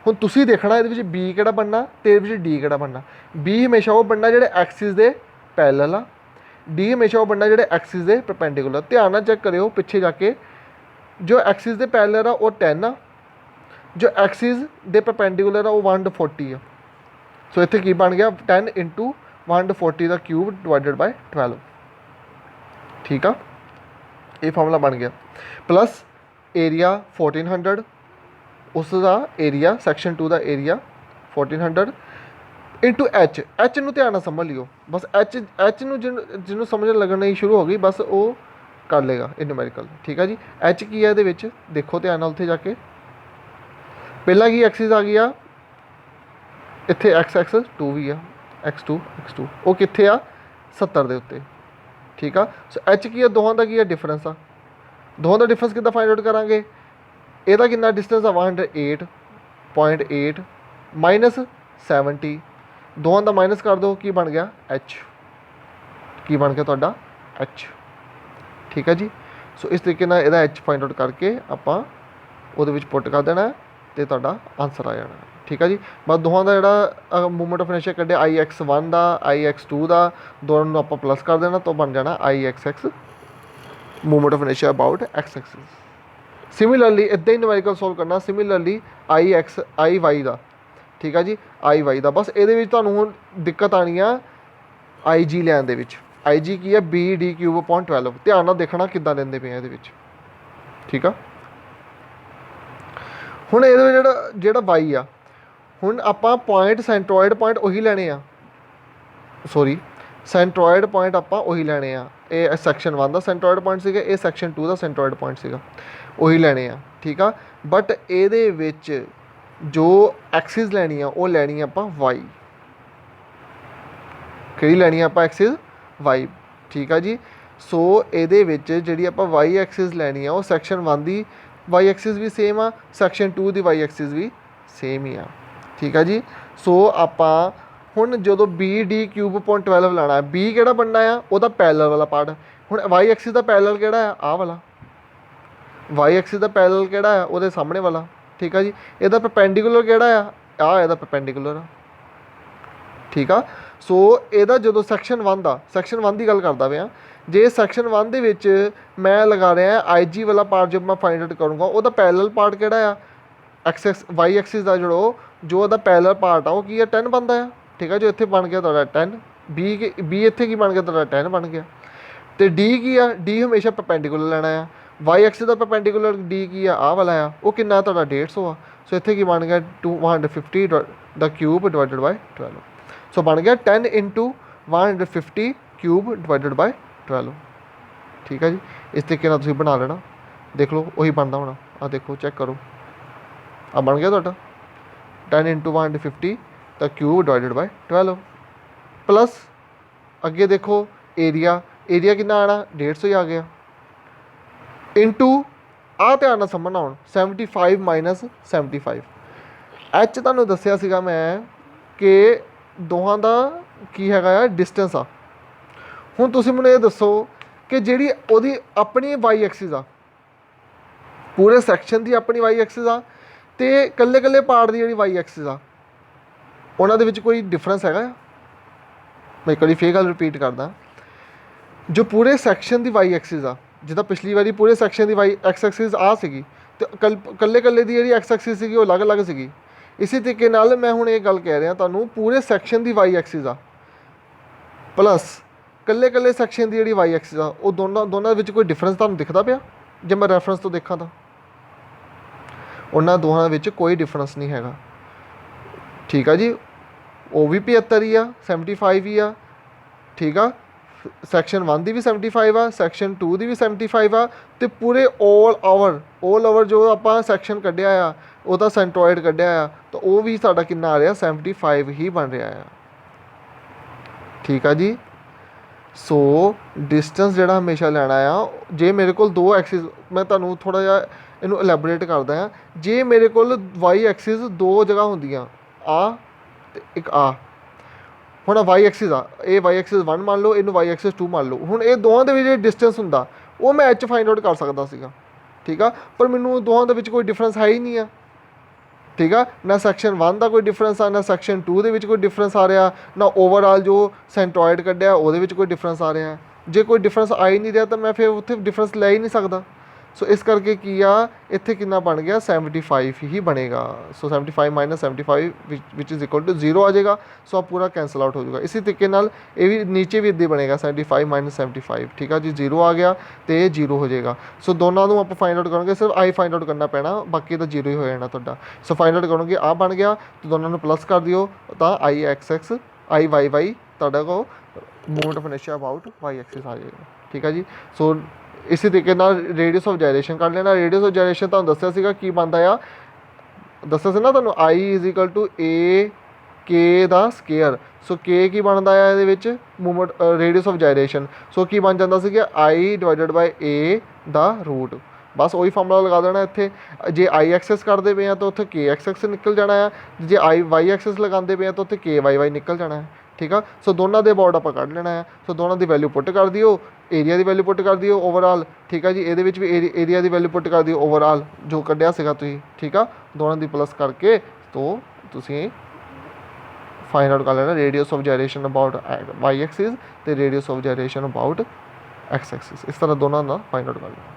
ਹੁਣ ਤੁਸੀਂ ਦੇਖਣਾ ਇਹਦੇ ਵਿੱਚ B ਕਿਹੜਾ ਬਣਨਾ ਅਤੇ ਇਹਦੇ ਵਿੱਚ D ਕਿਹੜਾ ਬਣਨਾ। B ਹਮੇਸ਼ਾ ਉਹ ਬਣਨਾ ਜਿਹੜੇ ਐਕਸਿਸ ਦੇ ਪੈਰਲਲ ਆ। D ਹਮੇਸ਼ਾ ਉਹ ਬਣਨਾ ਜਿਹੜੇ ਐਕਸਿਸ ਦੇ ਪਰਪੈਂਡੀਕੂਲਰ। ਧਿਆਨ ਨਾਲ ਚੈੱਕ ਕਰਿਓ ਪਿੱਛੇ ਜਾ ਕੇ। ਜੋ ਐਕਸਿਸ ਦੇ ਪੈਰਲਲ ਆ ਉਹ 10 ਆ, ਜੋ ਐਕਸਿਸ ਦੇ ਪਰਪੈਂਡੀਕੂਲਰ ਆ ਉਹ 140 ਆ। ਸੋ ਇੱਥੇ ਕੀ ਬਣ ਗਿਆ? 10 × 140 ਦਾ ਕਿਊਬ / 12। ਠੀਕ ਆ। ਇਹ ਫਾਰਮੂਲਾ ਬਣ ਗਿਆ। ਪਲੱਸ ਏਰੀਆ 1400, ਉਸ ਦਾ ਏਰੀਆ ਸੈਕਸ਼ਨ 2 ਦਾ ਏਰੀਆ 1400 × H ਨੂੰ ਧਿਆਨ ਨਾਲ ਸਮਝ ਲਿਓ। ਬਸ H ਨੂੰ ਜਿਹਨੂੰ ਸਮਝਣ ਲੱਗਣੀ ਸ਼ੁਰੂ ਹੋ ਗਈ ਬਸ ਉਹ ਕਰ ਲੇਗਾ ਇਹ ਨਿਊਮੈਰੀਕਲ। ਠੀਕ ਆ ਜੀ। H ਕੀ ਹੈ ਇਹਦੇ ਵਿੱਚ? ਦੇਖੋ ਧਿਆਨ ਨਾਲ ਉੱਥੇ ਜਾ ਕੇ। ਪਹਿਲਾਂ ਕੀ ਐਕਸਿਸ ਆ ਗਈ ਆ? ਇੱਥੇ XX2 ਵੀ ਆ। X2 ਉਹ ਕਿੱਥੇ ਆ? 70 ਦੇ ਉੱਤੇ। ਠੀਕ ਆ। ਸੋ H ਕੀ ਆ? ਦੋਹਾਂ ਦਾ ਕੀ ਆ? ਡਿਫਰੈਂਸ ਆ। ਦੋਹਾਂ ਦਾ ਡਿਫਰੈਂਸ ਕਿੱਦਾਂ ਫਾਈਂਡ ਆਊਟ ਕਰਾਂਗੇ? ਇਹਦਾ ਕਿੰਨਾ ਡਿਸਟੈਂਸ ਆ? 108.8 ਮਾਈਨਸ 70। ਦੋਹਾਂ ਦਾ ਮਾਈਨਸ ਕਰ ਦਿਓ, ਕੀ ਬਣ ਗਿਆ? H। ਕੀ ਬਣ ਗਿਆ ਤੁਹਾਡਾ? H। ਠੀਕ ਹੈ ਜੀ। ਸੋ ਇਸ ਤਰੀਕੇ ਨਾਲ ਇਹਦਾ H ਫਾਈਂਡ ਆਊਟ ਕਰਕੇ ਆਪਾਂ ਉਹਦੇ ਵਿੱਚ ਪੁੱਟ ਕਰ ਦੇਣਾ ਅਤੇ ਤੁਹਾਡਾ ਆਨਸਰ ਆ ਜਾਣਾ। ਠੀਕ ਹੈ ਜੀ। ਬਸ ਦੋਹਾਂ ਦਾ ਜਿਹੜਾ ਮੂਵਮੈਂਟ ਆਫ ਇਨਰਸ਼ੀਆ ਕੱਢਿਆ IX1 ਦਾ IX2 ਦਾ, ਦੋਨਾਂ ਨੂੰ ਆਪਾਂ ਪਲੱਸ ਕਰ ਦੇਣਾ ਤਾਂ ਬਣ ਜਾਣਾ IXX movement of inertia about X axis. Similarly ਇੱਦਾਂ ਹੀ ਨਿਊਮੈਰੀਕਲ ਸੋਲਵ ਕਰਨਾ। ਸਿਮਿਲਰਲੀ IY ਦਾ। ਠੀਕ ਆ ਜੀ। IY ਦਾ ਬਸ ਇਹਦੇ ਵਿੱਚ ਤੁਹਾਨੂੰ ਹੁਣ ਦਿੱਕਤ ਆਉਣੀ ਆ IG ਲੈਣ ਦੇ ਵਿੱਚ। IG ਕੀ ਹੈ? BD³/12। ਧਿਆਨ ਨਾਲ ਦੇਖਣਾ ਕਿੱਦਾਂ ਲੈਂਦੇ ਪਏ ਆ ਇਹਦੇ ਵਿੱਚ। ਠੀਕ ਆ। ਹੁਣ ਇਹਦੇ ਵਿੱਚ ਜਿਹੜਾ Y ਆ, ਹੁਣ ਆਪਾਂ ਪੁਆਇੰਟ ਸੈਂਟਰੋਇਡ ਪੁਆਇੰਟ ਉਹੀ ਲੈਣੇ ਆ। ਸੈਂਟਰੋਇਡ ਪੁਆਇੰਟ ਆਪਾਂ ਉਹੀ ਲੈਣੇ ਆ। ਇਹ ਸੈਕਸ਼ਨ 1 ਦਾ ਸੈਂਟਰੋਇਡ ਪੁਆਇੰਟ ਸੀਗਾ, ਇਹ ਸੈਕਸ਼ਨ 2 ਦਾ ਸੈਂਟਰੋਇਡ ਪੁਆਇੰਟ ਸੀਗਾ, ਉਹੀ ਲੈਣੇ ਆ। ਠੀਕ ਆ। ਬਟ ਇਹਦੇ ਵਿੱਚ ਜੋ ਐਕਸਿਸ ਲੈਣੀ ਆ ਉਹ ਲੈਣੀ ਆ ਆਪਾਂ Y। ਕਿਹੜੀ ਲੈਣੀ ਆ ਆਪਾਂ? Axis Y। ਠੀਕ ਆ ਜੀ। ਸੋ ਇਹਦੇ ਵਿੱਚ ਜਿਹੜੀ ਆਪਾਂ Y ਐਕਸਿਸ ਲੈਣੀ ਆ ਉਹ ਸੈਕਸ਼ਨ 1 ਦੀ Y ਐਕਸਿਸ ਵੀ ਸੇਮ ਆ, ਸੈਕਸ਼ਨ 2 ਦੀ Y ਐਕਸਿਸ ਵੀ ਸੇਮ ਹੀ ਆ। ਠੀਕ ਆ ਜੀ। ਸੋ ਆਪਾਂ ਹੁਣ ਜਦੋਂ BD³/12 ਲਾਣਾ, B ਕਿਹੜਾ ਬਣਨਾ ਆ? ਉਹਦਾ ਪੈਰਲਲ ਵਾਲਾ ਪਾਰਟ। ਹੁਣ Y ਐਕਸਿਸ ਦਾ ਪੈਰਲਲ ਕਿਹੜਾ ਆ? ਆਹ ਵਾਲਾ। Y ਐਕਸਿਸ ਦਾ ਪੈਰਲਲ ਕਿਹੜਾ ਆ? ਉਹਦੇ ਸਾਹਮਣੇ ਵਾਲਾ। ਠੀਕ ਆ ਜੀ। ਇਹਦਾ ਪਰਪੈਂਡੀਕੂਲਰ ਕਿਹੜਾ ਆ? ਆਹ ਇਹਦਾ ਪਰਪੈਂਡੀਕੂਲਰ ਆ। ਠੀਕ ਆ। ਸੋ ਇਹਦਾ ਜਦੋਂ ਸੈਕਸ਼ਨ 1 ਦੀ ਗੱਲ ਕਰਦਾ ਪਿਆ, ਜੇ ਸੈਕਸ਼ਨ 1 ਦੇ ਵਿੱਚ ਮੈਂ ਲਗਾ ਰਿਹਾ IG ਵਾਲਾ ਪਾਰਟ, ਜਦ ਮੈਂ ਫਾਈਂਡ ਆਊਟ ਕਰੂੰਗਾ ਉਹਦਾ ਪੈਰਲਲ ਪਾਰਟ ਕਿਹੜਾ ਆ? ਐਕਸ ਵਾਈ ਐਕਸਿਸ ਦਾ ਜੋ ਉਹਦਾ ਪੈਰਲਲ ਪਾਰਟ ਆ ਉਹ ਕੀ ਆ 10 ਬਣਦਾ ਆ। ਠੀਕ ਆ, ਜੋ ਇੱਥੇ ਬਣ ਗਿਆ ਤੁਹਾਡਾ 10, ਬੀ ਇੱਥੇ ਕੀ ਬਣ ਗਿਆ ਤੁਹਾਡਾ 10 ਬਣ ਗਿਆ। ਤੇ ਡੀ ਕੀ ਆ, ਡੀ ਹਮੇਸ਼ਾ ਪਰਪੈਂਡੀਕੂਲਰ ਲੈਣਾ ਆ। ਵਾਈ ਐਕਸਿਸ ਦਾ ਪਰਪੈਂਡੀਕੂਲਰ ਡੀ ਕੀ ਆ, ਆਹ ਵਾਲਾ ਆ, ਉਹ ਕਿੰਨਾ ਤੁਹਾਡਾ 150 ਆ। ਸੋ ਇੱਥੇ ਕੀ ਬਣ ਗਿਆ 150 ਦਾ ਕਿਊਬ ਡਿਵਾਈਡਡ ਬਾਈ 12। ਸੋ ਬਣ ਗਿਆ 10 ਇੰਟੂ 150 ਕਿਊਬ ਡਿਵਾਈਡਡ ਬਾਈ 12। ਠੀਕ ਆ ਜੀ, ਇਸ ਤਰੀਕੇ ਨਾਲ ਤੁਸੀਂ ਬਣਾ ਲੈਣਾ, ਦੇਖ ਲਓ ਉਹੀ ਬਣਦਾ ਹੋਣਾ। ਆਹ ਦੇਖੋ ਚੈੱਕ ਕਰੋ, ਆ ਬਣ ਗਿਆ ਤੁਹਾਡਾ 10 ਇੰਟੂ 150 ਦਾ ਕਿਊਬ ਡਿਵਾਈਡਡ ਬਾਈ 12 ਪਲੱਸ ਅੱਗੇ ਦੇਖੋ ਏਰੀਆ ਕਿੰਨਾ ਆਣਾ 150 ਹੀ ਆ ਗਿਆ ਇੰਟੂ ਆਹ ਧਿਆਨ ਨਾਲ ਸਮਝਣਾ ਹੁਣ 75 ਮਾਈਨਸ 75। ਐਚ ਤੁਹਾਨੂੰ ਦੱਸਿਆ ਸੀਗਾ ਮੈਂ ਕਿ ਦੋਹਾਂ ਦਾ ਕੀ ਹੈਗਾ ਆ ਡਿਸਟੈਂਸ ਆ। ਹੁਣ ਤੁਸੀਂ ਮੈਨੂੰ ਇਹ ਦੱਸੋ ਕਿ ਜਿਹੜੀ ਉਹਦੀ ਆਪਣੀ ਵਾਈ ਐਕਸਿਸ ਆ, ਪੂਰੇ ਸੈਕਸ਼ਨ ਦੀ ਆਪਣੀ ਵਾਈ ਐਕਸਿਸ ਆ ਅਤੇ ਇਕੱਲੇ ਪਾਰਟ ਦੀ ਜਿਹੜੀ ਵਾਈ ਐਕਸਿਸ ਆ ਉਹਨਾਂ ਦੇ ਵਿੱਚ ਕੋਈ ਡਿਫਰੈਂਸ ਹੈਗਾ ਆ। ਮੈਂ ਇੱਕ ਵਾਰੀ ਫੇਰ ਗੱਲ ਰਿਪੀਟ ਕਰਦਾ, ਜੋ ਪੂਰੇ ਸੈਕਸ਼ਨ ਦੀ ਵਾਈ ਐਕਸਿਸ ਆ, ਜਿੱਦਾਂ ਪਿਛਲੀ ਵਾਰੀ ਪੂਰੇ ਸੈਕਸ਼ਨ ਦੀ ਵਾਈ ਐਕਸ ਐਕਸਿਸ ਆ ਸੀਗੀ ਅਤੇ ਇਕੱਲੇ ਦੀ ਜਿਹੜੀ ਐਕਸ ਐਕਸਿਸ ਸੀਗੀ ਉਹ ਅਲੱਗ ਸੀਗੀ। ਇਸੇ ਤਰੀਕੇ ਨਾਲ ਮੈਂ ਹੁਣ ਇਹ ਗੱਲ ਕਹਿ ਰਿਹਾ ਤੁਹਾਨੂੰ, ਪੂਰੇ ਸੈਕਸ਼ਨ ਦੀ ਵਾਈ ਐਕਸਿਸ ਆ ਪਲੱਸ ਇਕੱਲੇ ਸੈਕਸ਼ਨ ਦੀ ਜਿਹੜੀ ਵਾਈ ਐਕਸਿਸ ਆ, ਉਹ ਦੋਨਾਂ ਦੇ ਵਿੱਚ ਕੋਈ ਡਿਫਰੈਂਸ ਤੁਹਾਨੂੰ ਦਿਖਦਾ ਪਿਆ? ਜੇ ਮੈਂ ਰੈਫਰੈਂਸ ਤੋਂ ਦੇਖਾਂ ਤਾਂ ਉਹਨਾਂ ਦੋਹਾਂ ਵਿੱਚ ਕੋਈ ਡਿਫਰੈਂਸ ਨਹੀਂ ਹੈਗਾ। ਠੀਕ ਆ ਜੀ, ਉਹ ਵੀ 75 ਹੀ ਆ, 75 ਹੀ ਆ। ਠੀਕ ਆ, ਸੈਕਸ਼ਨ 1 ਦੀ ਵੀ 75 ਆ, ਸੈਕਸ਼ਨ 2 ਦੀ ਵੀ 75 ਆ, ਅਤੇ ਪੂਰੇ ਓਵਰ ਜੋ ਆਪਾਂ ਸੈਕਸ਼ਨ ਕੱਢਿਆ ਆ ਉਹਦਾ ਸੈਂਟਰੋਇਡ ਕੱਢਿਆ ਆ, ਤਾਂ ਉਹ ਵੀ ਸਾਡਾ ਕਿੰਨਾ ਆ ਰਿਹਾ 75 ਹੀ ਬਣ ਰਿਹਾ ਆ। ਠੀਕ ਆ ਜੀ, ਸੋ ਡਿਸਟੈਂਸ ਜਿਹੜਾ ਹਮੇਸ਼ਾ ਲੈਣਾ ਆ, ਜੇ ਮੇਰੇ ਕੋਲ ਦੋ ਐਕਸਿਸ, ਮੈਂ ਤੁਹਾਨੂੰ ਥੋੜ੍ਹਾ ਜਿਹਾ ਇਹਨੂੰ ਐਲੈਬੋਰੇਟ ਕਰਦਾ ਹਾਂ। ਜੇ ਮੇਰੇ ਕੋਲ ਵਾਈ ਐਕਸਿਸ ਦੋ ਜਗ੍ਹਾ ਹੁੰਦੀਆਂ, ਆ ਅਤੇ ਇੱਕ ਆ, ਹੁਣ ਵਾਈ ਐਕਸਿਸ ਆ, ਇਹ ਵਾਈ ਐਕਸਿਸ 1 ਮੰਨ ਲਓ, ਇਹਨੂੰ ਵਾਈ ਐਕਸਿਸ 2 ਮੰਨ ਲਓ। ਹੁਣ ਇਹ ਦੋਵਾਂ ਦੇ ਵਿੱਚ ਜਿਹੜਾ ਡਿਸਟੈਂਸ ਹੁੰਦਾ ਉਹ ਮੈਂ ਐਚ ਫਾਈਂਡ ਆਊਟ ਕਰ ਸਕਦਾ ਸੀਗਾ। ਠੀਕ ਆ, ਪਰ ਮੈਨੂੰ ਦੋਵਾਂ ਦੇ ਵਿੱਚ ਕੋਈ ਡਿਫਰੈਂਸ ਹੈ ਹੀ ਨਹੀਂ ਆ। ਠੀਕ ਆ, ਨਾ ਸੈਕਸ਼ਨ 1 ਦਾ ਕੋਈ ਡਿਫਰੈਂਸ ਆ, ਨਾ ਸੈਕਸ਼ਨ 2 ਦੇ ਵਿੱਚ ਕੋਈ ਡਿਫਰੈਂਸ ਆ ਰਿਹਾ, ਨਾ ਓਵਰਆਲ ਜੋ ਸੈਂਟਰੋਇਡ ਕੱਢਿਆ ਉਹਦੇ ਵਿੱਚ ਕੋਈ ਡਿਫਰੈਂਸ ਆ ਰਿਹਾ। ਜੇ ਕੋਈ ਡਿਫਰੈਂਸ ਆ ਹੀ ਨਹੀਂ ਰਿਹਾ ਤਾਂ ਮੈਂ ਫਿਰ ਉੱਥੇ ਡਿਫਰੈਂਸ ਲੈ ਹੀ ਨਹੀਂ ਸਕਦਾ। ਸੋ ਇਸ ਕਰਕੇ ਕੀ ਆ, ਇੱਥੇ ਕਿੰਨਾ ਬਣ ਗਿਆ 75 ਹੀ ਬਣੇਗਾ। ਸੋ 75 ਮਾਈਨਸ 75 ਵਿਚ ਇਜ਼ ਇਕੁਅਲ ਟੂ 0 ਆ ਜਾਏਗਾ। ਸੋ ਆ ਪੂਰਾ ਕੈਂਸਲ ਆਊਟ ਹੋ ਜਾਊਗਾ। ਇਸੇ ਤਰੀਕੇ ਨਾਲ ਇਹ ਵੀ ਨੀਚੇ ਵੀ ਇੱਦਾਂ ਬਣੇਗਾ 75 ਮਾਈਨਸ 75। ਠੀਕ ਆ ਜੀ, 0 ਆ ਗਿਆ ਅਤੇ ਇਹ 0 ਹੋ ਜਾਏਗਾ। ਸੋ ਦੋਨਾਂ ਨੂੰ ਆਪਾਂ ਫਾਈਂਡ ਆਊਟ ਕਰਾਂਗੇ, ਸਿਰਫ ਆਈ ਫਾਈਂਡ ਆਊਟ ਕਰਨਾ ਪੈਣਾ, ਬਾਕੀ ਤਾਂ 0 ਹੀ ਹੋ ਜਾਣਾ ਤੁਹਾਡਾ। ਸੋ ਫਾਈਂਡ ਆਊਟ ਕਰੋਗੇ, ਆਹ ਬਣ ਗਿਆ, ਅਤੇ ਦੋਨਾਂ ਨੂੰ ਪਲੱਸ ਕਰ ਦਿਓ ਤਾਂ I X X I Y Y ਤੁਹਾਡਾ ਕੋਲ movement of inertia about Y axis ਆ ਜਾਏਗਾ। ਠੀਕ ਆ ਜੀ, ਸੋ ਇਸੇ ਤਰੀਕੇ ਨਾਲ ਰੇਡੀਅਸ ਆਫ ਜਾਇਰੇਸ਼ਨ ਕੱਢ ਲੈਣਾ। ਰੇਡੀਅਸ ਆਫ ਜਾਇਰੇਸ਼ਨ ਤੁਹਾਨੂੰ ਦੱਸਿਆ ਸੀਗਾ ਕੀ ਬਣਦਾ ਆ, ਦੱਸਿਆ ਸੀ ਨਾ ਤੁਹਾਨੂੰ, I is equal to A K ਦਾ ਸਕੇਅਰ। ਸੋ ਕੇ ਕੀ ਬਣਦਾ ਆ ਇਹਦੇ ਵਿੱਚ, movement radius of gyration. So ਕੀ ਬਣ ਜਾਂਦਾ ਸੀਗਾ ਆਈ ਡਿਵਾਈਡਡ ਬਾਈ ਏ ਦਾ ਰੂਟ। ਬਸ ਉਹੀ ਫਾਰਮੂਲਾ ਲਗਾ ਦੇਣਾ ਇੱਥੇ। ਜੇ ਆਈ ਐਕਸੈਸ ਕਰਦੇ ਪਏ ਆ ਤਾਂ ਉੱਥੇ ਕੇ ਐਕਸੈਸ ਨਿਕਲ ਜਾਣਾ ਆ, ਜੇ ਆਈ ਵਾਈ ਐਕਸੈਸ ਲਗਾਉਂਦੇ ਪਏ ਆ ਤਾਂ ਉੱਥੇ ਕੇ ਵਾਈ ਵਾਈ ਨਿਕਲ ਜਾਣਾ ਹੈ। ਠੀਕ ਆ, ਸੋ ਦੋਨਾਂ ਦੇ ਅਬਾਊਟ ਆਪਾਂ ਕੱਢ ਲੈਣਾ ਹੈ। ਸੋ ਦੋਨਾਂ ਦੀ ਵੈਲਿਊ ਪੁੱਟ ਕਰ ਦਿਓ, ਏਰੀਆ ਦੀ ਵੈਲਿਊ ਪੁੱਟ ਕਰ ਦਿਓ ਓਵਰਆਲ। ਠੀਕ ਆ ਜੀ, ਇਹਦੇ ਵਿੱਚ ਵੀ ਏਰੀਆ ਦੀ ਵੈਲਿਊ ਪੁੱਟ ਕਰ ਦਿਓ ਓਵਰਆਲ ਜੋ ਕੱਢਿਆ ਸੀਗਾ ਤੁਸੀਂ। ਠੀਕ ਆ, ਦੋਨਾਂ ਦੀ ਪਲੱਸ ਕਰਕੇ ਤੋਂ ਤੁਸੀਂ ਫਾਈਂਡ ਆਊਟ ਕਰ ਲੈਣਾ radius of gyration about Y axis ਅਤੇ radius of gyration about X axis. ਇਸ ਤਰ੍ਹਾਂ ਦੋਨਾਂ ਦਾ ਫਾਈਂਡ ਆਊਟ ਕਰ ਲੈਣਾ।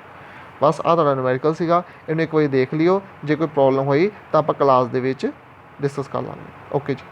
ਬਸ ਆਹ ਤੁਹਾਡਾ ਨਿਊਮੈਰੀਕਲ ਸੀਗਾ, ਇਹਨੂੰ ਇੱਕ ਵਾਰੀ ਦੇਖ ਲਿਓ। ਜੇ ਕੋਈ ਪ੍ਰੋਬਲਮ ਹੋਈ ਤਾਂ ਆਪਾਂ ਕਲਾਸ ਦੇ ਵਿੱਚ ਡਿਸਕਸ ਕਰ ਲਾਂਗੇ। ਓਕੇ ਜੀ।